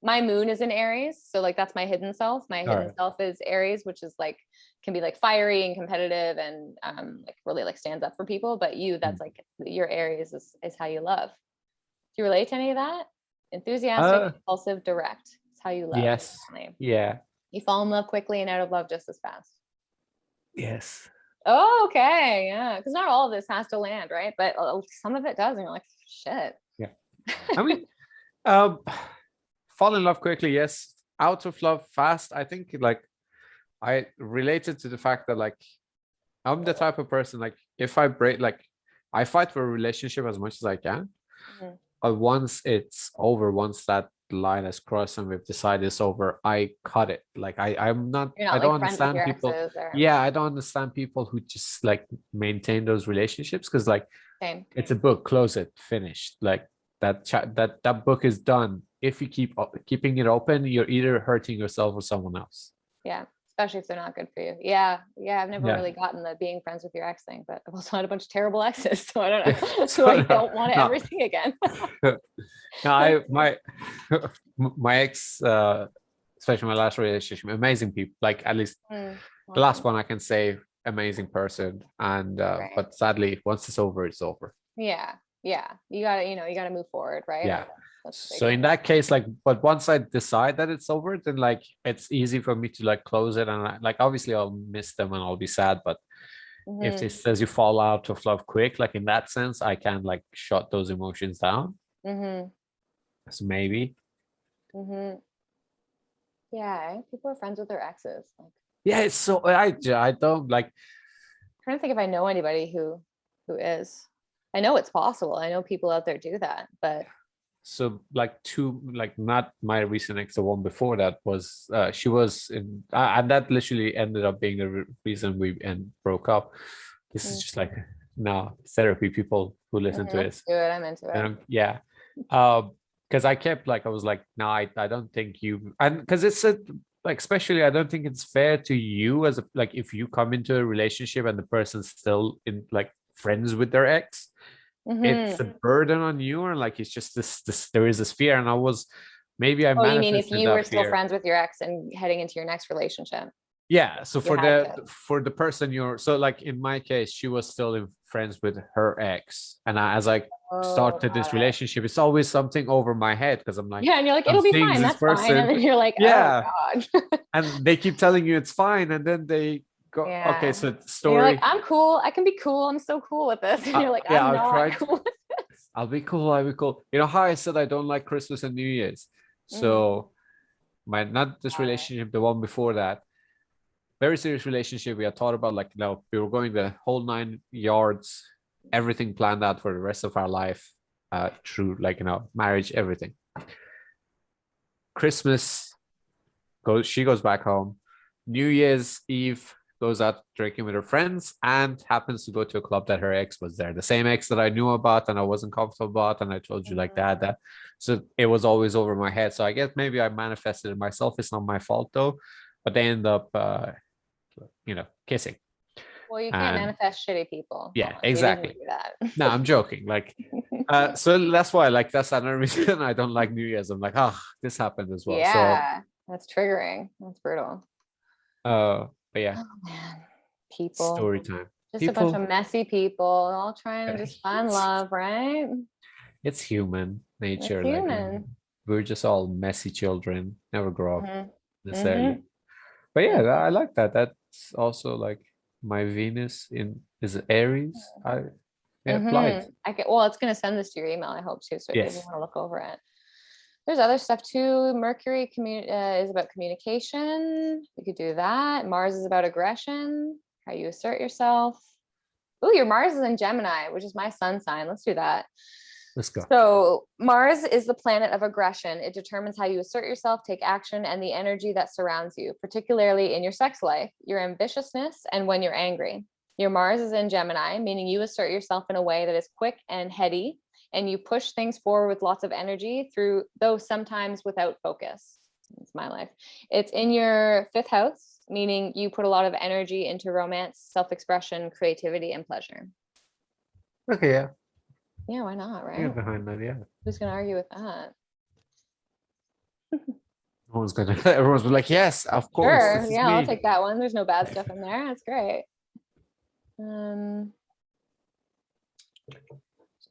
My moon is in Aries, so like that's my hidden self. My hidden self is Aries, which is like can be like fiery and competitive and like really like stands up for people. But that's like your Aries is how you love. Do you relate to any of that? Enthusiastic, impulsive, direct. It's how you love. Yes. Yeah. You fall in love quickly and out of love just as fast. Yes. Oh, okay. Yeah. Because not all of this has to land, right? But some of it does. And you're like, shit. Yeah. I mean, fall in love quickly, yes. Out of love fast. I think like I related to the fact that like I'm the type of person like if I break I fight for a relationship as much as I can. But once it's over, once that line is crossed and we've decided it's over, I cut it. Like I'm not I don't understand people. Yeah, I don't understand people who just like maintain those relationships because like it's a book, close it, finished. Like that book is done. If you keep keeping it open, you're either hurting yourself or someone else. Yeah, especially if they're not good for you. Yeah, I've never Yeah. really gotten the being friends with your ex thing, but I've also had a bunch of terrible exes, so I don't know. Yeah. So I don't want to ever see again. No, my ex, especially my last relationship, amazing people. Like at least the last one I can say, amazing person. And Right. but sadly, once it's over, it's over. Yeah, you gotta move forward, right? Yeah. Like, that's the So in that case, like, but once I decide that it's over, then like it's easy for me to like close it, and like obviously I'll miss them and I'll be sad, but if it says you fall out of love quick, like in that sense, I can like shut those emotions down. So maybe. Yeah, people are friends with their exes. Like, Yeah, it's so I don't like. I'm trying to think if I know anybody who is. I know it's possible. I know people out there do that, but So like not my recent ex, the one before that was she was in, and that literally ended up being the reason we broke up. This is just like now therapy, people who listen to let's this. do it. I'm into it. Yeah. Because I kept like, I was like, no, I don't think you, and because it's a, like, especially I don't think it's fair to you as a, like, if you come into a relationship and the person's still in like friends with their ex, it's a burden on you, and like it's just this there is this fear, and I was, maybe I Oh, you mean if manifested you were that still fear. friends with your ex and heading into your next relationship? Yeah, so You had for the person you're, so like in my case, she was still in friends with her ex, and as I started this relationship, it's always something over my head, because I'm like, yeah, and you're like, I'm it'll be seeing fine, this that's fine, and person. then you're like, Yeah, oh god. and they keep telling you it's fine, and then they go, okay, so And story. you're like, I'm cool, I can be cool, I'm so cool with this. And you're like, yeah, I'm I'll not try cool with this. I'll be cool. I'll be cool. You know how I said I don't like Christmas and New Year's? So my, not this relationship, the one before that, very serious relationship. We had thought about, like, we were going the whole 9 yards, everything planned out for the rest of our life, through like, marriage, everything. Christmas she goes back home. New Year's Eve goes out drinking with her friends and happens to go to a club that her ex was there. The same ex that I knew about and I wasn't comfortable about, and I told you like that. So it was always over my head. So I guess maybe I manifested it myself. It's not my fault though. But they end up kissing. Well, you can't manifest shitty people. Yeah, You exactly. didn't do that. No, I'm joking. Like, so that's why, like, that's another reason I don't like New Year's. I'm like, oh, this happened as well. Yeah, that's triggering. That's brutal. But yeah. Oh man, people. Story time. Just a bunch of messy people all trying to just find love, right? It's human nature. It's human. Like, we're just all messy children, never grow up necessarily. But yeah, I like that. That's also like my Venus is Aries. Applied. Well, it's gonna send this to your email, I hope too. So if you want to look over it. There's other stuff too. Mercury is about communication. We could do that. Mars is about aggression, how you assert yourself. Oh, your Mars is in Gemini, which is my sun sign. Let's do that. Let's go. So Mars is the planet of aggression. It determines how you assert yourself, take action, and the energy that surrounds you, particularly in your sex life, your ambitiousness, and when you're angry. Your Mars is in Gemini, meaning you assert yourself in a way that is quick and heady, and you push things forward with lots of energy through, though sometimes without focus. It's my life. It's in your 5th house, meaning you put a lot of energy into romance, self-expression, creativity, and pleasure. Okay, yeah. Yeah, why not, right? Yeah, behind that, yeah. Who's gonna argue with that? Everyone's like, yes, of course. Sure, yeah, I'll take that one. There's no bad stuff in there. That's great.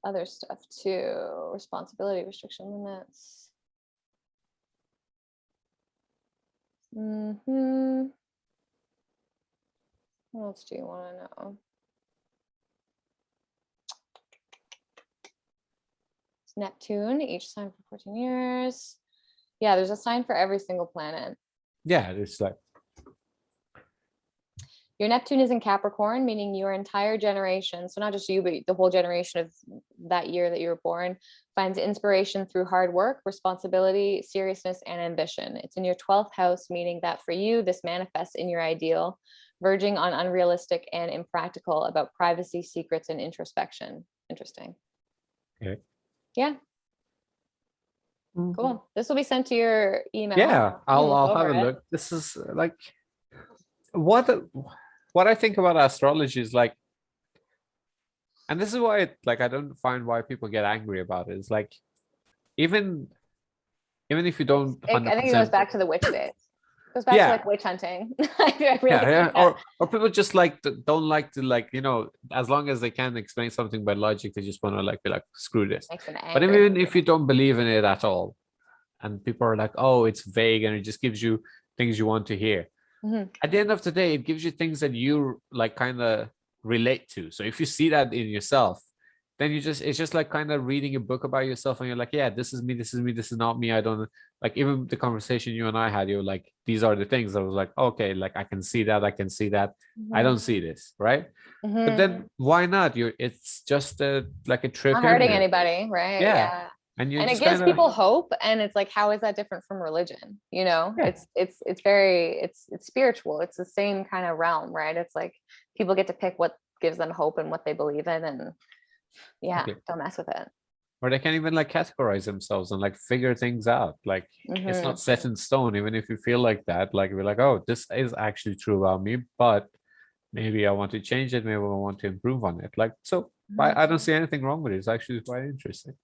Other stuff too. Responsibility, restriction, limits. What else do you want to know? It's Neptune, each sign for 14 years. Yeah, there's a sign for every single planet. Yeah, it's like, your Neptune is in Capricorn, meaning your entire generation, so not just you, but the whole generation of that year that you were born, finds inspiration through hard work, responsibility, seriousness, and ambition. It's in your 12th house, meaning that for you, this manifests in your ideal, verging on unrealistic and impractical about privacy, secrets, and introspection. Interesting. Okay. Yeah. Cool. This will be sent to your email. Yeah, I'll Look have over a it. look. This is like what I think about astrology is like, and this is why I don't find why people get angry about it. It's like even if you don't I think it goes 100%. back to the witch days. It goes back to Yeah, like witch hunting. I really yeah, think that. or people just like don't like to, like, as long as they can explain something by logic, they just want to like be like, screw this. Makes them But angry. even if you don't believe in it at all, and people are like, oh, it's vague and it just gives you things you want to hear. At the end of the day, it gives you things that you like kind of relate to. So if you see that in yourself, then it's just like kind of reading a book about yourself, and you're like, yeah, this is me, this is me, this is not me. I don't like, even the conversation you and I had, you're like, these are the things. I was like, okay, like I can see that, I can see that. I don't see this, right? But then why not? It's just like a trip Not in hurting there. anybody, right? Yeah. Yeah. And you And it just gives kind of, people hope, and it's like, how is that different from religion? yeah, It's very it's spiritual. It's the same kind of realm, right? It's like people get to pick what gives them hope and what they believe in, and yeah, okay. don't mess with it. Or they can even like categorize themselves and like figure things out. Like it's not set in stone. Even if you feel like that, like we're like, oh, this is actually true about me, but maybe I want to change it. Maybe I want to improve on it. Like, so I don't see anything wrong with it. It's actually quite interesting.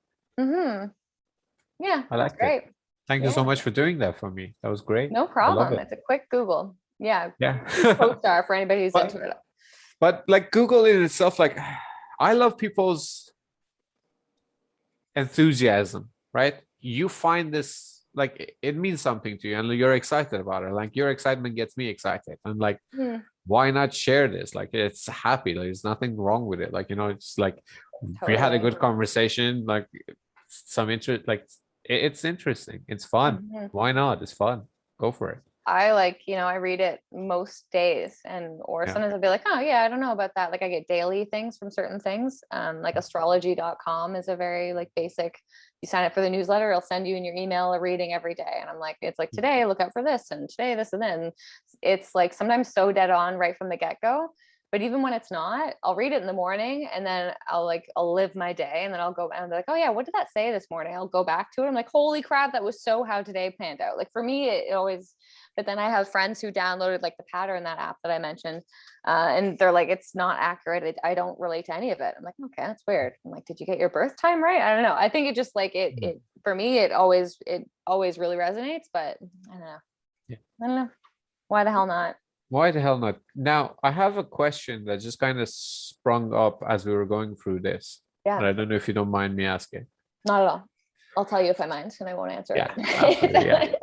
Yeah, I that's liked it. great. Thank you so Yeah, much for doing that for me. That was great. no I love problem. it. It's a quick Google. Yeah, Yeah. co-star for anybody who's but into it. but like Google in itself, like I love people's enthusiasm, right? You find this, like, it means something to you and you're excited about it. Like your excitement gets me excited. And like, why not share this? Like it's happy. Like there's nothing wrong with it. Like, it's like we had a Totally. good conversation, like some interest, like it's interesting. It's fun. Why not? It's fun. Go for it. I I read it most days, or Yeah. sometimes I'll be like, oh yeah, I don't know about that. Like I get daily things from certain things. Like astrology.com is a very like basic, you sign up for the newsletter, it'll send you in your email a reading every day. And I'm like, it's like today, look out for this, and today this, and then it's like sometimes so dead on right from the get-go. But even when it's not, I'll read it in the morning, and then I'll live my day, and then I'll go and be like, oh yeah, what did that say this morning? I'll go back to it. I'm like, holy crap, that was so how today planned out. Like for me, it always. But then I have friends who downloaded like the pattern, that app that I mentioned, and they're like, it's not accurate. I don't relate to any of it. I'm like, okay, that's weird. I'm like, did you get your birth time right? I don't know. I think it just like it for me, it always really resonates. But I don't know. Yeah. I don't know. Why the hell not? Why the hell not? Now, I have a question that just kind of sprung up as we were going through this. Yeah. And I don't know if you don't mind me asking. Not at all. I'll tell you if I mind, and I won't answer Yeah, it. absolutely.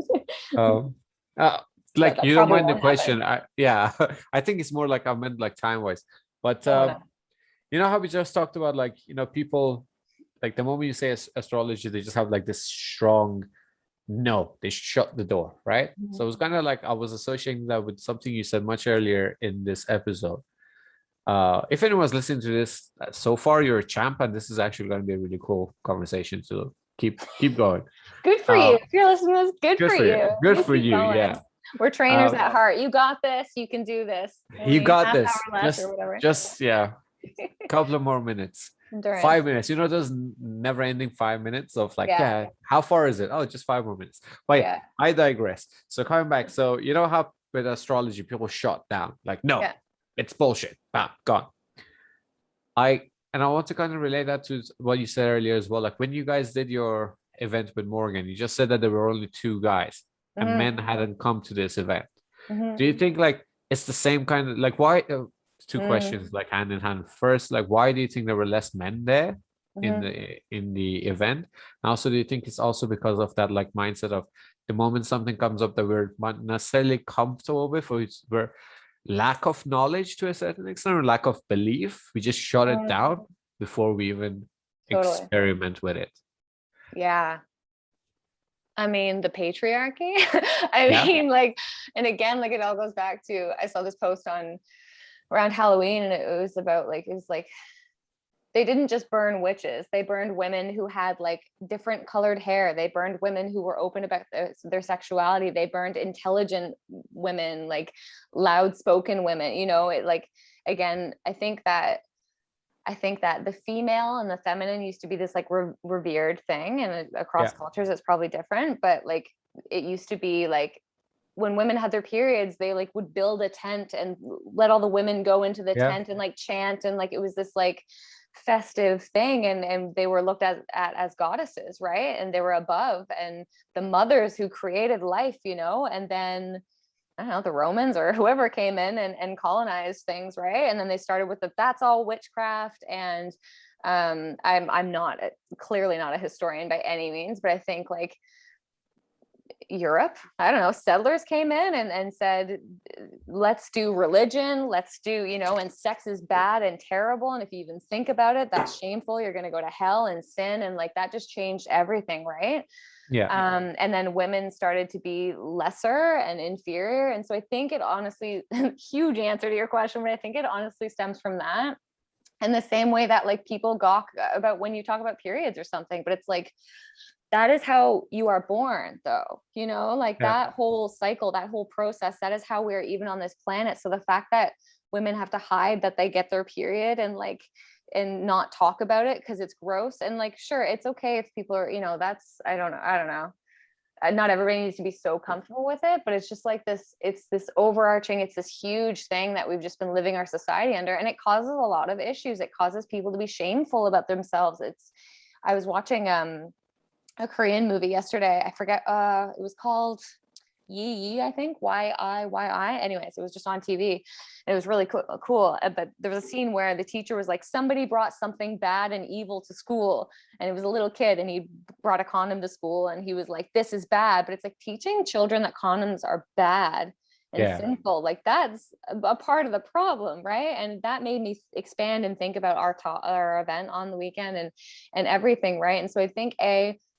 Yeah. Like you don't mind the question. I think it's more like I meant like time-wise. But No. you know how we just talked about, like, people, like the moment you say astrology, they just have like this strong no, they shut the door, right? So it was kind of like I was associating that with something you said much earlier in this episode. If anyone's listening to this so far, you're a champ, and this is actually going to be a really cool conversation. So keep going. Good for you. If you're listening to this, good for you. Good for you. Yeah. We're trainers at heart. You got this. You can do this. You got this. Just yeah. Couple of more minutes. Endurance. 5 minutes. Those never-ending 5 minutes of like, yeah, how far is it? Oh, just 5 more minutes. But yeah, I digress. So coming back. So you know how with astrology people shut down, like, no, it's bullshit. Bam, gone. I want to kind of relate that to what you said earlier as well. Like when you guys did your event with Morgan, you just said that there were only 2 guys and men hadn't come to this event. Do you think like it's the same kind of like, why 2 questions like hand in hand? First, like, why do you think there were less men there in the event? And also, do you think it's also because of that like mindset of the moment something comes up that we're not necessarily comfortable with, or we're lack of knowledge to a certain extent, or lack of belief, we just shut it down before we even experiment with it? Yeah. I mean, the patriarchy. I mean, like, and again, like it all goes back to, I saw this post on around Halloween, and it was about like, it was like, they didn't just burn witches. They burned women who had like different colored hair. They burned women who were open about their sexuality. They burned intelligent women, like loud spoken women, it like, again, I think that I think that the female and the feminine used to be this like revered thing, and across cultures it's probably different, but like it used to be like when women had their periods, they like would build a tent and let all the women go into the tent and like chant, and like it was this like festive thing, and they were looked at as goddesses, right? And they were above, and the mothers who created life, you know. And then I don't know, the Romans or whoever came in and colonized things, right? And then they started with that's all witchcraft. And I'm not clearly not a historian by any means, but I think like Europe, I don't know, settlers came in and said, let's do religion, let's do, you know, and sex is bad and terrible, and if you even think about it, that's shameful, you're going to go to hell and sin, and like that just changed everything, right? And then women started to be lesser and inferior. And so I think it honestly, huge answer to your question, but I think it honestly stems from that. And the same way that like people gawk about when you talk about periods or something, but it's like, that is how you are born though, you know, like that whole cycle, that whole process, that is how we're even on this planet. So the fact that women have to hide that they get their period and like, and not talk about it because it's gross, and like, sure, it's okay if people are, you know, that's, I don't know. Not everybody needs to be so comfortable with it, but it's just like this, it's this overarching, it's this huge thing that we've just been living our society under, and it causes a lot of issues. It causes people to be shameful about themselves. I was watching a Korean movie yesterday. I forget, it was called Yi, I think, Y-I. Anyways, it was just on TV. And it was really cool. But there was a scene where the teacher was like, somebody brought something bad and evil to school. And it was a little kid, and he brought a condom to school, and he was like, this is bad. But it's like teaching children that condoms are bad and sinful. Like that's a part of the problem, right? And that made me expand and think about our event on the weekend and everything, right? And so I think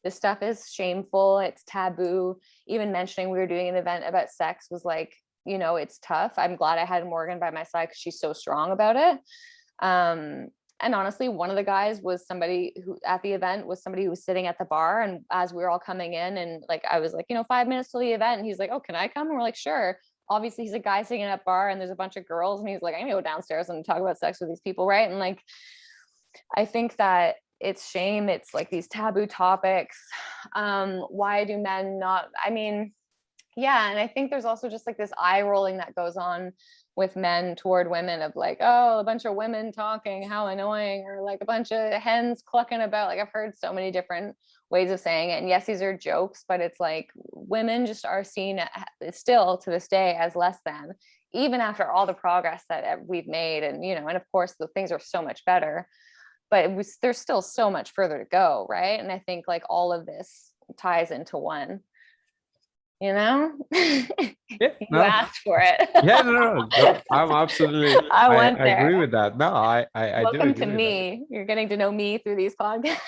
this stuff is shameful, it's taboo. Even mentioning we were doing an event about sex was like, you know, it's tough. I'm glad I had Morgan by my side because she's so strong about it. And honestly, one of the guys was somebody who at the event was somebody who was sitting at the bar, and as we were all coming in, and like I was like, you know, 5 minutes till the event, and he's like, oh, can I come? And we're like, sure. Obviously he's a guy sitting at a bar and there's a bunch of girls, and he's like, I'm gonna go downstairs and talk about sex with these people, right? And like I think that it's shame, it's like these taboo topics. Why do men not, I mean, yeah. And I think there's also just like this eye rolling that goes on with men toward women of like, oh, a bunch of women talking, how annoying, or like a bunch of hens clucking about. Like I've heard so many different ways of saying it, and yes, these are jokes, but it's like women just are seen still to this day as less than, even after all the progress that we've made. And you know, and of course the things are so much better, but there's still so much further to go, right? And I think like all of this ties into one, you know. You asked for it. No, I'm absolutely, I agree with that. No, I do Welcome agree to me. You're getting to know me through these podcasts.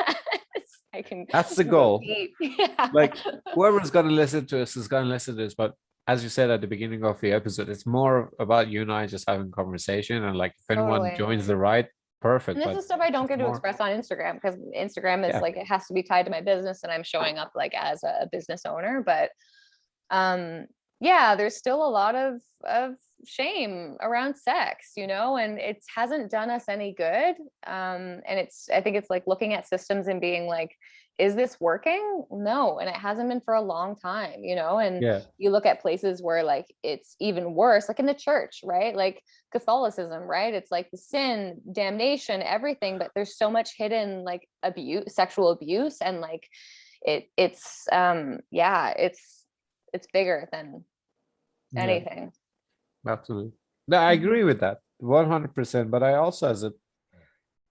That's the goal. Yeah. Like whoever's gonna listen to us is gonna listen to this, but as you said at the beginning of the episode, it's more about you and I just having conversation, and like if anyone joins the ride, perfect. And this is stuff I don't get to express on Instagram, because Instagram is like, it has to be tied to my business, and I'm showing up like as a business owner. But yeah, there's still a lot of shame around sex, you know, and it hasn't done us any good. And I think it's like looking at systems and being like, is this working? No. And it hasn't been for a long time, you know. And you look at places where like it's even worse, like in the church, right? Like Catholicism, right? It's like the sin, damnation, everything, but there's so much hidden like abuse, sexual abuse, and like it's bigger than anything. Absolutely. No, I agree with that 100%. But I also,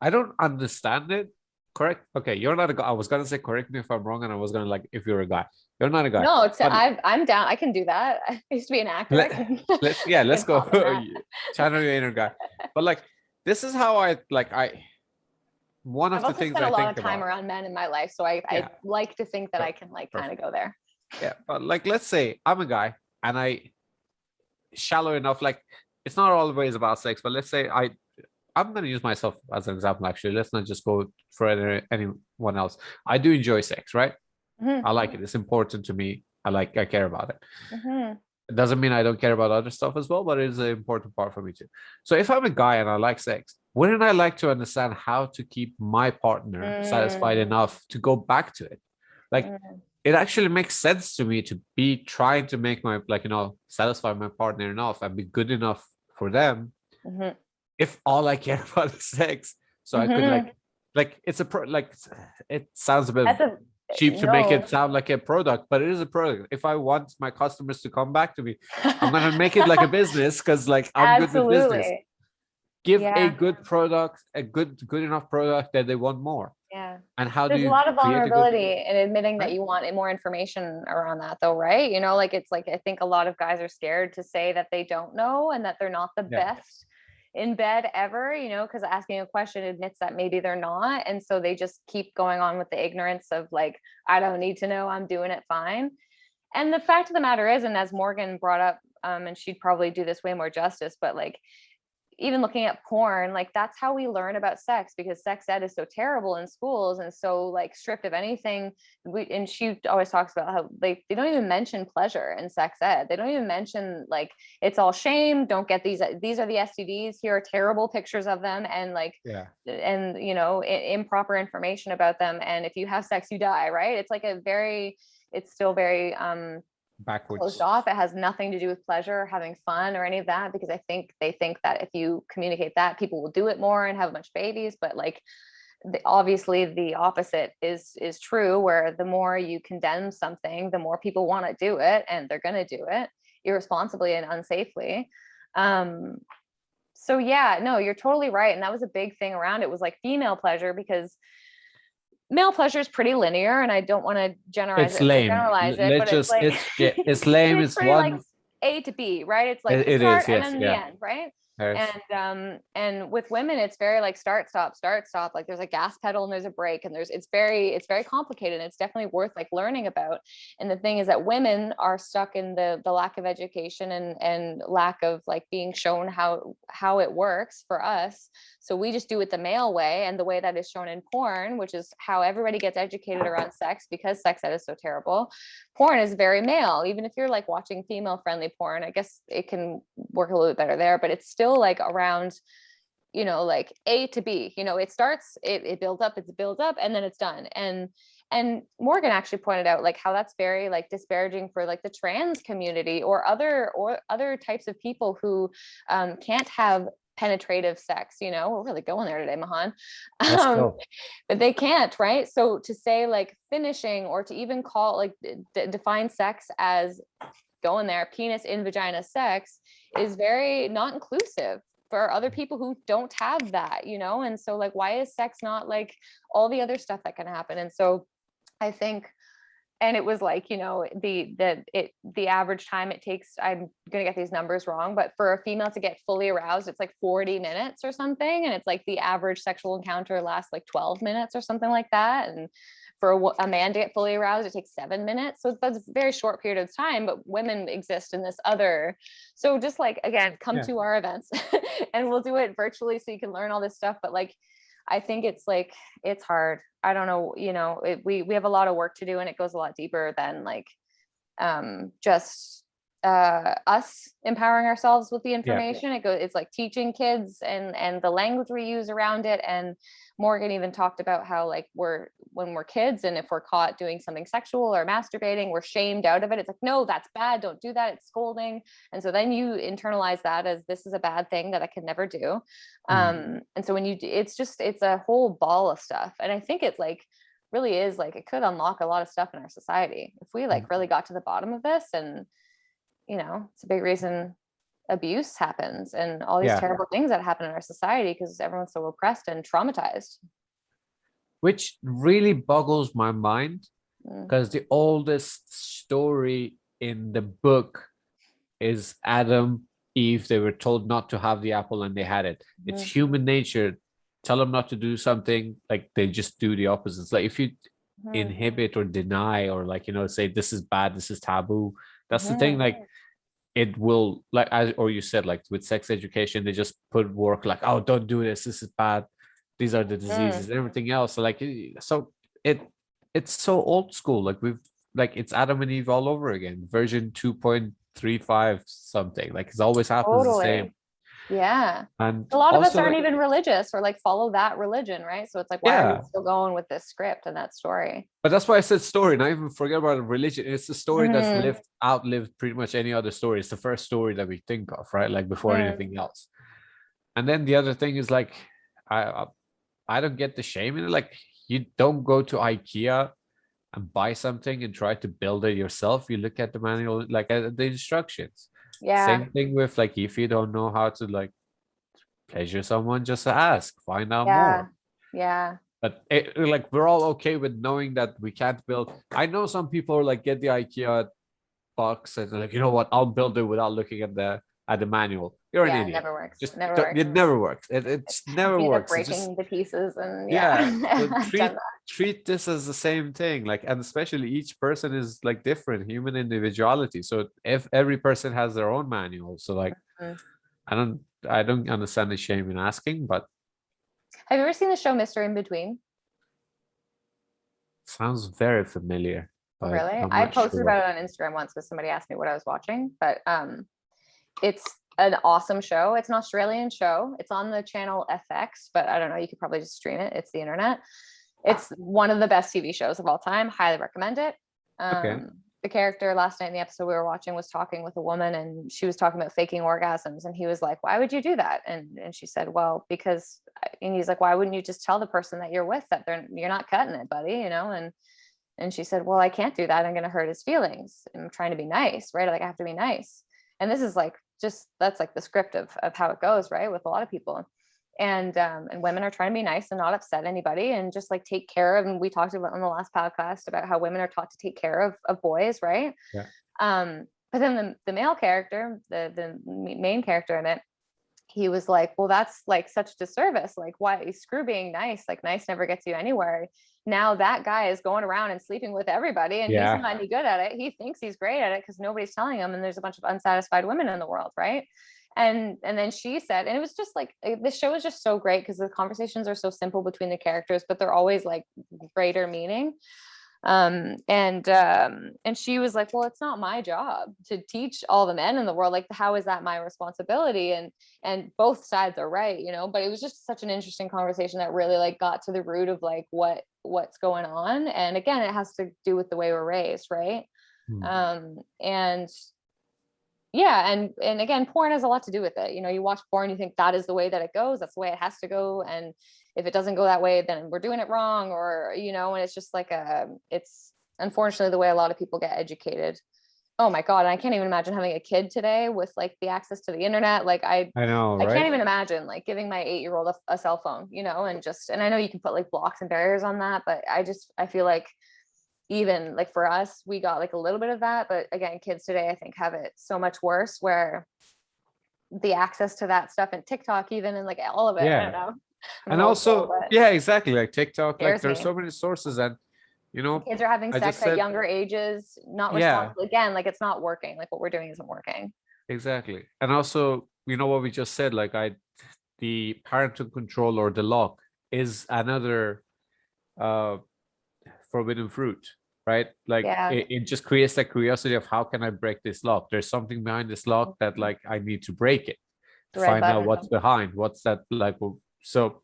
I don't understand it. Correct. Okay, you're not a guy. I was gonna say, correct me if I'm wrong, and I was gonna like, if you're a guy, you're not a guy. No, I'm down. I can do that. I used to be an actor. Let's go. Channel your inner guy. But like, this is how one of the things I think about. I've also spent a lot of time around men in my life, so I like to think that I can like kind of go there. Yeah, but like, let's say I'm a guy and I shallow enough, like it's not always about sex, but let's say I'm going to use myself as an example. Actually, let's not just go for anyone else. I do enjoy sex, right? I like it. It's important to me. I care about it. It doesn't mean I don't care about other stuff as well, but it is an important part for me too. So if I'm a guy and I like sex, wouldn't I like to understand how to keep my partner satisfied Mm, enough to go back to it? Like, mm, it actually makes sense to me to be trying to make my, like, satisfy my partner enough and be good enough for them mhm, if all I care about is sex. So I could mhm. it's a it sounds a bit That's a cheap to make it no. sound like a product, but it is a product. If I want my customers to come back to me, I'm gonna make it like a business because like I'm good with business. Absolutely. Give a Yeah. good product, a good enough product that they want more. Yeah. And how do There's a you lot of create a good, vulnerability in admitting that right? you want more information around that though, right? Like it's like I think a lot of guys are scared to say that they don't know and that they're not the Yeah. best in bed ever, because asking a question admits that maybe they're not. And so they just keep going on with the ignorance of like, I don't need to know, I'm doing it fine. And the fact of the matter is, and as Morgan brought up, and she'd probably do this way more justice, but like even looking at porn, like that's how we learn about sex because sex ed is so terrible in schools and so like stripped of anything. And she always talks about how they don't even mention pleasure in sex ed. They don't even mention like it's all shame. Don't get these are the STDs. Here are terrible pictures of them and like Yeah. and improper information about them. And if you have sex, you die, right? It's like it's still very closed Backwards. off. It has nothing to do with pleasure, having fun, or any of that, because I think they think that if you communicate that, people will do it more and have a bunch of babies. But like, obviously, the opposite is true. Where the more you condemn something, the more people want to do it, and they're going to do it irresponsibly and unsafely. So yeah, no, you're totally right, and that was a big thing around it was like female pleasure because male pleasure is pretty linear and I don't want to It's lame. generalize it, but Let's it's just like it's lame. it's It's pretty like one. A to B, right? It's like the It is, start and yes, then the yeah. end, right? Yes. And with women it's very like start stop, like there's a gas pedal and there's a brake and it's very complicated and it's definitely worth like learning about. And the thing is that women are stuck in the lack of education and lack of like being shown how it works for us. So we just do it the male way and the way that is shown in porn, which is how everybody gets educated around sex because sex ed is so terrible. Porn is very male. Even if you're like watching female friendly porn, I guess it can work a little bit better there, but it's still like around, like A to B, it starts, it builds up, and then it's done. And Morgan actually pointed out like how that's very like disparaging for like the trans community or other types of people who can't have penetrative sex. We're really going there today, Mahan. Let's go. But they can't, right? So to say like finishing or to even call like define sex as going there, penis in vagina sex is very not inclusive for other people who don't have that, and so like why is sex not like all the other stuff that can happen? And so I think, and it was like, the average time it takes, I'm gonna get these numbers wrong, but for a female to get fully aroused, it's like 40 minutes or something. And it's like the average sexual encounter lasts like 12 minutes or something like that. And for a man to get fully aroused, it takes 7 minutes. So that's a very short period of time, but women exist in this other. So just like, again, come to our events and we'll do it virtually so you can learn all this stuff. But like, I think it's like, it's hard. I don't know, we have a lot of work to do and it goes a lot deeper than like just us empowering ourselves with the information. It's like teaching kids and the language we use around it. And Morgan even talked about how like when we're kids and if we're caught doing something sexual or masturbating, we're shamed out of it. It's like, no, that's bad, don't do that, it's scolding. And so then you internalize that as this is a bad thing that I could never do. And so when it's a whole ball of stuff. And I think it's like really is like it could unlock a lot of stuff in our society if we like really got to the bottom of this. And it's a big reason abuse happens and all these terrible things that happen in our society because everyone's so oppressed and traumatized. Which really boggles my mind because the oldest story in the book is Adam, Eve. They were told not to have the apple and they had it. It's human nature. Tell them not to do something, like they just do the opposite. It's like if you inhibit or deny or like, say this is bad, this is taboo. That's the thing. Like it will like or you said like with sex education, they just put work like, oh, don't do this. This is bad. These are the diseases and everything else. So like, so it's so old school. Like we've like it's Adam and Eve all over again, version 2.3 3-5 something. Like it always happens the same. Yeah. And A lot of us also, aren't like, even religious or like follow that religion, right? So it's like, why are we yeah, still going with this script and that story? but that's why I said story, and I even forget about religion. It's a story that's Mhm. outlived pretty much any other story. It's the first story that we think of, right? Like before anything else. And then the other thing is like, I I don't get the shame in it. Like you don't go to IKEA and buy something and try to build it yourself. You look at the manual, like at the instructions. Yeah. Same thing with like if you don't know how to like pleasure someone, just ask, find out Yeah. more. Yeah. But like we're all okay with knowing that we can't build. I know some people are like get the IKEA box and they're like, you know what, I'll build it without looking at the manual. You're an Yeah. It idiot. never works. Just It never works. it never works. It's never You end up works. It just breaking the pieces and yeah. So I've done treat this as the same thing. Like, and especially each person is like different, human individuality. So if every person has their own manual, so like that. I don't understand the shame in asking, but Have you ever seen the show Mr. In Between? sounds very familiar, Oh, but really? I'm I not posted sure. about it on Instagram once because somebody asked me what I was watching, but it's an awesome show. It's an Australian show. It's on the channel FX, but I don't know, you could probably just stream it. It's the internet. It's one of the best TV shows of all time. Highly recommend it. Okay. The character last night in the episode we were watching was talking with a woman and she was talking about faking orgasms and he was like, why would you do that? And she said, well, because, and he's like, why wouldn't you just tell the person that you're with that you're not cutting it, buddy, you know? And she said, well, I can't do that. I'm going to hurt his feelings. I'm trying to be nice, right? Like I have to be nice. And this is like, just, that's like the script of how it goes, right? With a lot of people. And women are trying to be nice and not upset anybody and just like take care of, and we talked about on the last podcast about how women are taught to take care of boys, right? Yeah. But then the male character, the main character in it, he was like, well, that's like such a disservice. Like, why? Screw being nice. Like, nice never gets you anywhere. Now that guy is going around and sleeping with everybody and he's not any good at it. He thinks he's great at it because nobody's telling him. And there's a bunch of unsatisfied women in the world, right? And then she said, and it was just like, this show is just so great because the conversations are so simple between the characters, but they're always like greater meaning. And she was like, well, it's not my job to teach all the men in the world. Like, how is that my responsibility? And both sides are right, you know, but it was just such an interesting conversation that really like got to the root of like what's going on. And again, it has to do with the way we're raised, right? And yeah, and again, porn has a lot to do with it. You know, you watch porn, you think that is the way that it goes, that's the way it has to go, and if it doesn't go that way, then we're doing it wrong, or you know, and it's just like it's unfortunately the way a lot of people get educated. Oh my god, and I can't even imagine having a kid today with like the access to the internet. Like I know, I right? can't even imagine like giving my 8-year-old a cell phone, you know, and I know you can put like blocks and barriers on that, but I feel like even like for us, we got like a little bit of that, but again, kids today I think have it so much worse, where the access to that stuff and TikTok even, and like all of it, I don't know. And also, yeah, exactly, like TikTok, like there's so many sources, and you know, kids are having sex at younger ages, not responsible. Again, like it's not working. Like what we're doing isn't working. Exactly. And also, you know what we just said, like the parental control or the lock is another forbidden fruit, right? Like it just creates that curiosity of how can I break this lock? There's something behind this lock that like I need to break it to find out what's behind, what's that like. So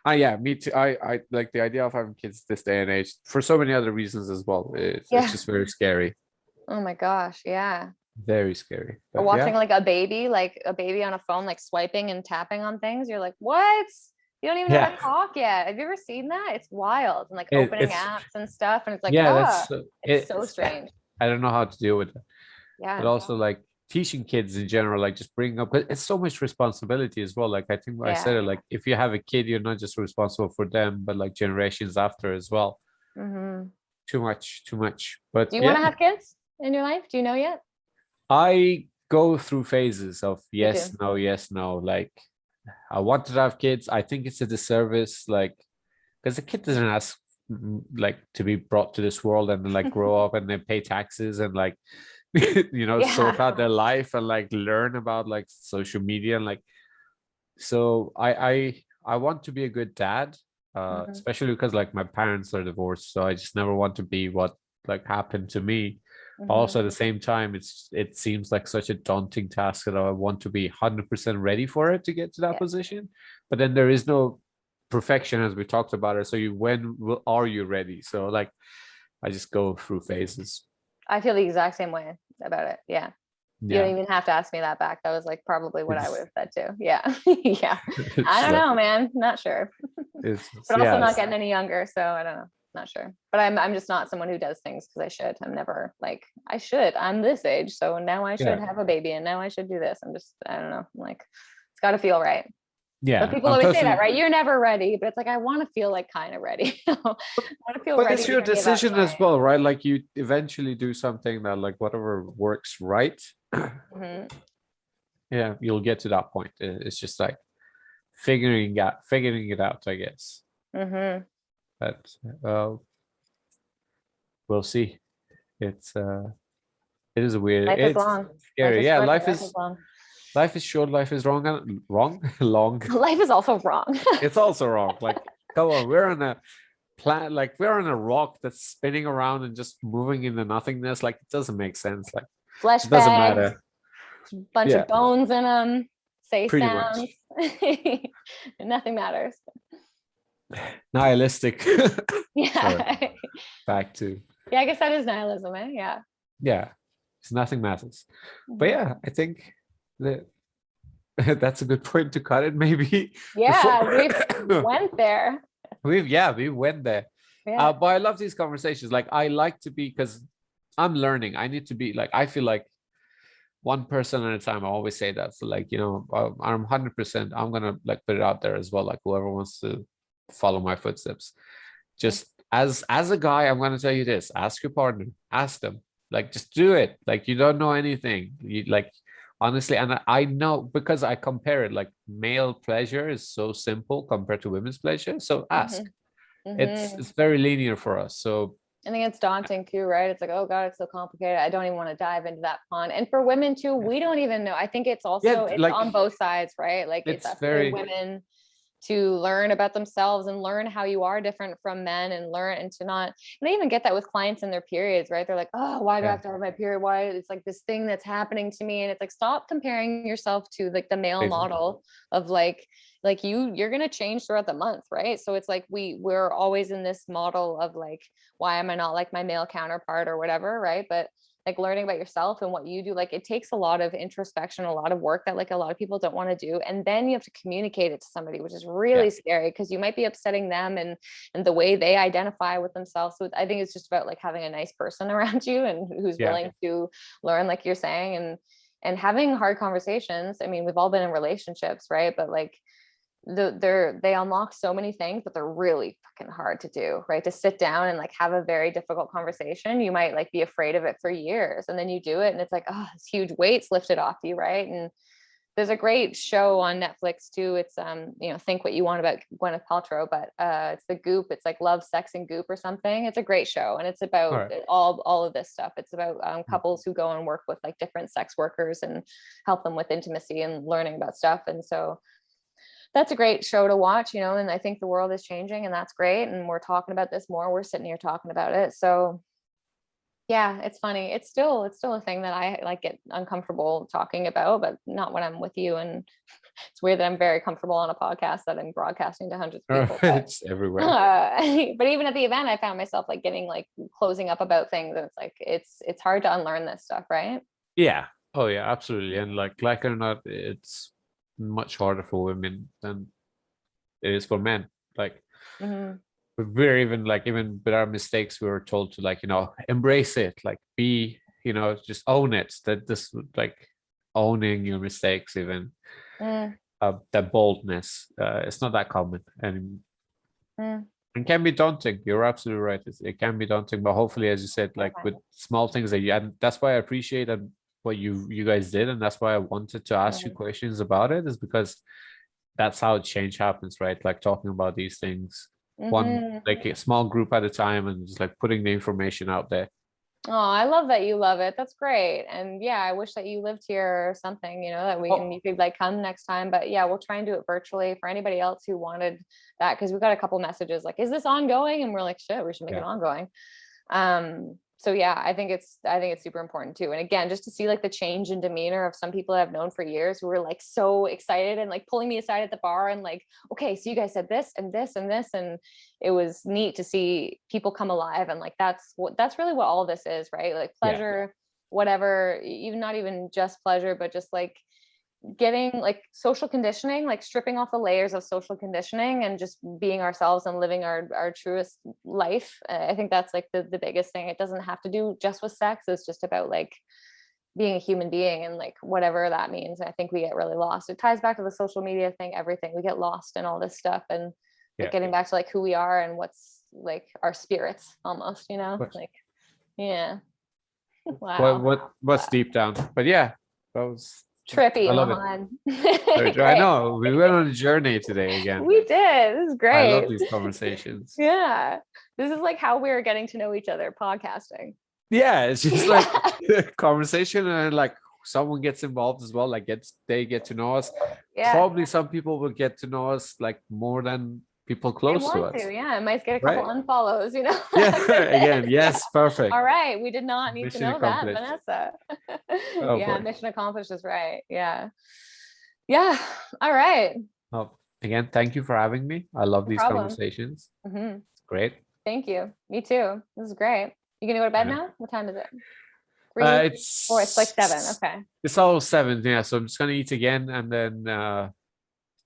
yeah, me too. I like the idea of having kids this day and age for so many other reasons as well. It's just very scary. Oh my gosh, yeah. Very scary. Or watching like a baby on a phone, like swiping and tapping on things. You're like, what? You don't even know how to talk yet. Have you ever seen that? It's wild. And like opening apps and stuff. And it's like, it's so strange. I don't know how to deal with it. Yeah. But also like teaching kids in general, like just bringing up, it's so much responsibility as well. Like I think I said it, like if you have a kid, you're not just responsible for them, but like generations after as well. Too much. But do you want to have kids in your life? Do you know yet? I go through phases of yes, no. Like I wanted to have kids. I think it's a disservice, like because the kid doesn't ask like to be brought to this world and then like grow up and then pay taxes and like you know sort out their life and like learn about like social media and like. So I want to be a good dad, especially because like my parents are divorced, so I just never want to be what like happened to me. Also, at the same time, it seems like such a daunting task that I want to be 100% ready for it to get to that position. But then there is no perfection, as we talked about it. So are you ready? So like, I just go through phases. I feel the exact same way about it. Yeah. You don't even have to ask me that back. That was like probably what I would have said too. Yeah. Yeah. I don't know, man. Not sure. But also not getting any younger. So I don't know. Not sure. But I'm just not someone who does things because I should. I'm never like, I should. I'm this age. So now I should have a baby and now I should do this. I don't know. I'm like, it's got to feel right. Yeah. But people always say that, right? You're never ready. But it's like, I want to feel like kind of ready. I want to feel ready. But it's your decision as well, right? Like you eventually do something that like whatever works right. Yeah, you'll get to that point. It's just like figuring it out, I guess. But we'll see. It is a weird. Life is long. Scary. Yeah, life is long. Life is short. Life is wrong. Long. Life is also wrong. It's also wrong. Like, come on, we're on a planet. Like, we're on a rock that's spinning around and just moving into nothingness. Like, it doesn't make sense. Like, flesh it doesn't bags, matter. Bunch of bones in them. Say pretty sounds. Nothing matters. Nihilistic. Yeah. Back to. Yeah, I guess that is nihilism, eh? Yeah. Yeah. It's nothing matters. But yeah, I think that that's a good point to cut it, maybe. Yeah, we went there. We went there. Yeah. But I love these conversations. Like, I like to be, because I'm learning. I need to be like, I feel like one person at a time. I always say that. So like, I'm 100%. I'm gonna like put it out there as well. Like, whoever wants to follow my footsteps, just as a guy, I'm gonna tell you this: ask your partner, ask them. Like, just do it. Like, you don't know anything. You like, honestly, and I know because I compare it. Like, male pleasure is so simple compared to women's pleasure. So ask. It's very linear for us. So I think it's daunting too, right? It's like, oh God, it's so complicated. I don't even want to dive into that pond. And for women too, we don't even know. I think it's also it's like, on both sides, right? Like it's up to women to learn about themselves and learn how you are different from men and learn and to not, and I even get that with clients in their periods, right? They're like, oh, why do I have to have my period? Why it's like this thing that's happening to me? And it's like, stop comparing yourself to like the male model of like you're going to change throughout the month, right? So it's like we're always in this model of like, why am I not like my male counterpart or whatever, right? But like learning about yourself and what you do, like it takes a lot of introspection, a lot of work that like a lot of people don't want to do. And then you have to communicate it to somebody, which is really scary because you might be upsetting them and the way they identify with themselves. So I think it's just about like having a nice person around you and who's willing to learn, like you're saying, and having hard conversations. I mean, we've all been in relationships, right? But like they unlock so many things, but they're really fucking hard to do, right? To sit down and like have a very difficult conversation. You might like be afraid of it for years, and then you do it and it's like, oh, this huge weight's lifted off you, right? And there's a great show on Netflix too. It's Think What You Want about Gwyneth Paltrow, but it's the Goop. It's like Love, Sex, and Goop or something. It's a great show, and it's about all of this stuff. It's about couples who go and work with like different sex workers and help them with intimacy and learning about stuff. And so that's a great show to watch, and I think the world is changing and that's great. And we're talking about this more. We're sitting here talking about it. So yeah, it's funny. It's still a thing that I like get uncomfortable talking about, but not when I'm with you. And it's weird that I'm very comfortable on a podcast that I'm broadcasting to hundreds of people. It's everywhere. But even at the event, I found myself like getting like closing up about things. And it's like, it's hard to unlearn this stuff, right? Yeah. Oh yeah, absolutely. And like it or not, it's much harder for women than it is for men. Like we're even with our mistakes, we were told to like embrace it, like be just own it. That this like owning your mistakes, even that boldness, it's not that common, and it can be daunting. You're absolutely right. It can be daunting, but hopefully, as you said, like with small things that and that's why I appreciate what you guys did, and that's why I wanted to ask you questions about it, is because that's how change happens, right? Like talking about these things one like a small group at a time and just like putting the information out there. Oh, I love that you love it. That's great. And yeah, I wish that you lived here or something, that you could like come next time. But yeah, we'll try and do it virtually for anybody else who wanted that, because we got a couple messages like, is this ongoing? And we're like, shit, we should make it ongoing. So yeah, I think it's super important too. And again, just to see like the change in demeanor of some people I've known for years who were like so excited and like pulling me aside at the bar and like, okay, so you guys said this and this and this, and it was neat to see people come alive. And like that's really what all this is, right? Like pleasure, whatever, even not even just pleasure, but just like getting like social conditioning, like stripping off the layers of social conditioning and just being ourselves and living our truest life. I think that's like the biggest thing. It doesn't have to do just with sex. It's just about like being a human being and like whatever that means. And I think we get really lost. It ties back to the social media thing, everything. We get lost in all this stuff and like getting back to like who we are and what's like our spirits almost, you know, like, yeah. Wow. What's deep down, but yeah, that was trippy. I love Mahan. it. I know we went on a journey today again. We did. This is great. I love these conversations. Yeah, this is like how we're getting to know each other, podcasting. Yeah, it's just like conversation, and like someone gets involved as well. Like they get to know us. Yeah. Probably some people will get to know us like more than people close to us. Yeah, I might get a couple unfollows, you know. Yeah, again, yes, perfect. All right, we did not need to know that, Vanessa. Yeah, mission accomplished is right. Yeah. All right. Well, again, thank you for having me. I love these conversations. It's great. Thank you. Me too. This is great. You gonna go to bed now? What time is it? 3? It's like 7. Okay. It's all 7. Yeah, so I'm just gonna eat again, and then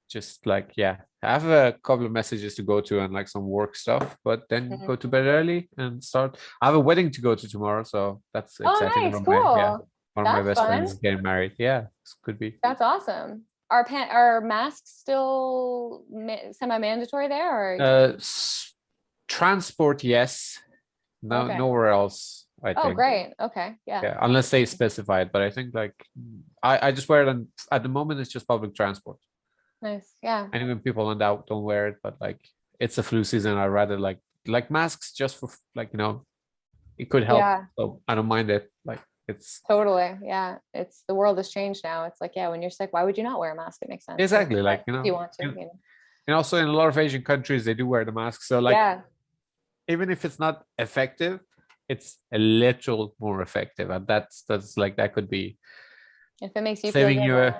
just like I have a couple of messages to go to and like some work stuff, but then go to bed early and start. I have a wedding to go to tomorrow, so that's exciting. Nice, cool. One of my best friends is getting married. Yeah, this could be. That's awesome. Are masks still semi-mandatory there, or transport? Yes. No, nowhere else. I think. Oh, great. Okay. Yeah. Unless they specify it, but I think like I just wear it on, at the moment it's just public transport. Nice. Yeah. And even people on doubt don't wear it, but like it's a flu season. I rather like masks just for like, you know, it could help. Yeah. So I don't mind it. Like it's totally. Yeah. It's the world has changed now. It's like, when you're sick, why would you not wear a mask? It makes sense. Exactly. Like, you know, you want to, and also in a lot of Asian countries, they do wear the mask. So like, even if it's not effective, it's a little more effective. And that's like, that could be if it makes you saving you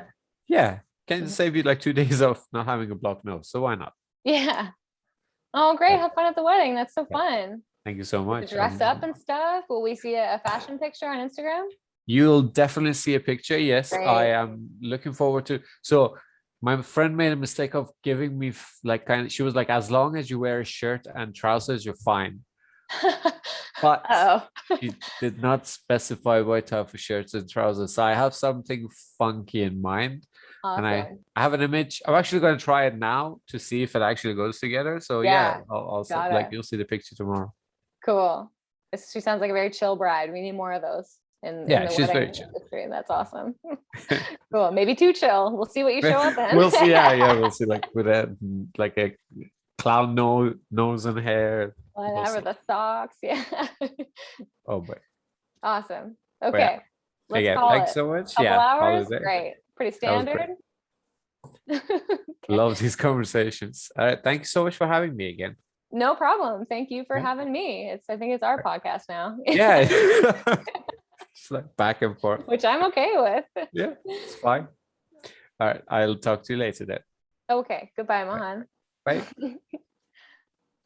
can save you like 2 days of not having a blocked nose. So why not? Yeah. Oh, great. Have fun at the wedding. That's so fun. Thank you so much. Dress up and stuff. Will we see a fashion picture on Instagram? You'll definitely see a picture. Yes. Great. I am looking forward to. So my friend made a mistake of giving me like she was like, as long as you wear a shirt and trousers, you're fine. But she did not specify what type of shirts and trousers. So I have something funky in mind. Awesome. And I have an image. I'm actually going to try it now to see if it actually goes together. So I'll like you'll see the picture tomorrow. Cool. She sounds like a very chill bride. We need more of those in the she's wedding very chill. Industry. That's awesome. Cool. Maybe too chill. We'll see what you show up in. We'll see. We'll see. Like with a clown nose and hair. Whatever, the socks. Yeah. Oh boy. Awesome. Okay. Let's call thanks so much. Couple hours. Great. Pretty standard. Love these conversations. All right. Thank you so much for having me again. No problem. Thank you for having me. I think it's our podcast now. Yeah. It's like back and forth. Which I'm okay with. Yeah, it's fine. All right. I'll talk to you later then. Okay. Goodbye, Mahan. Bye.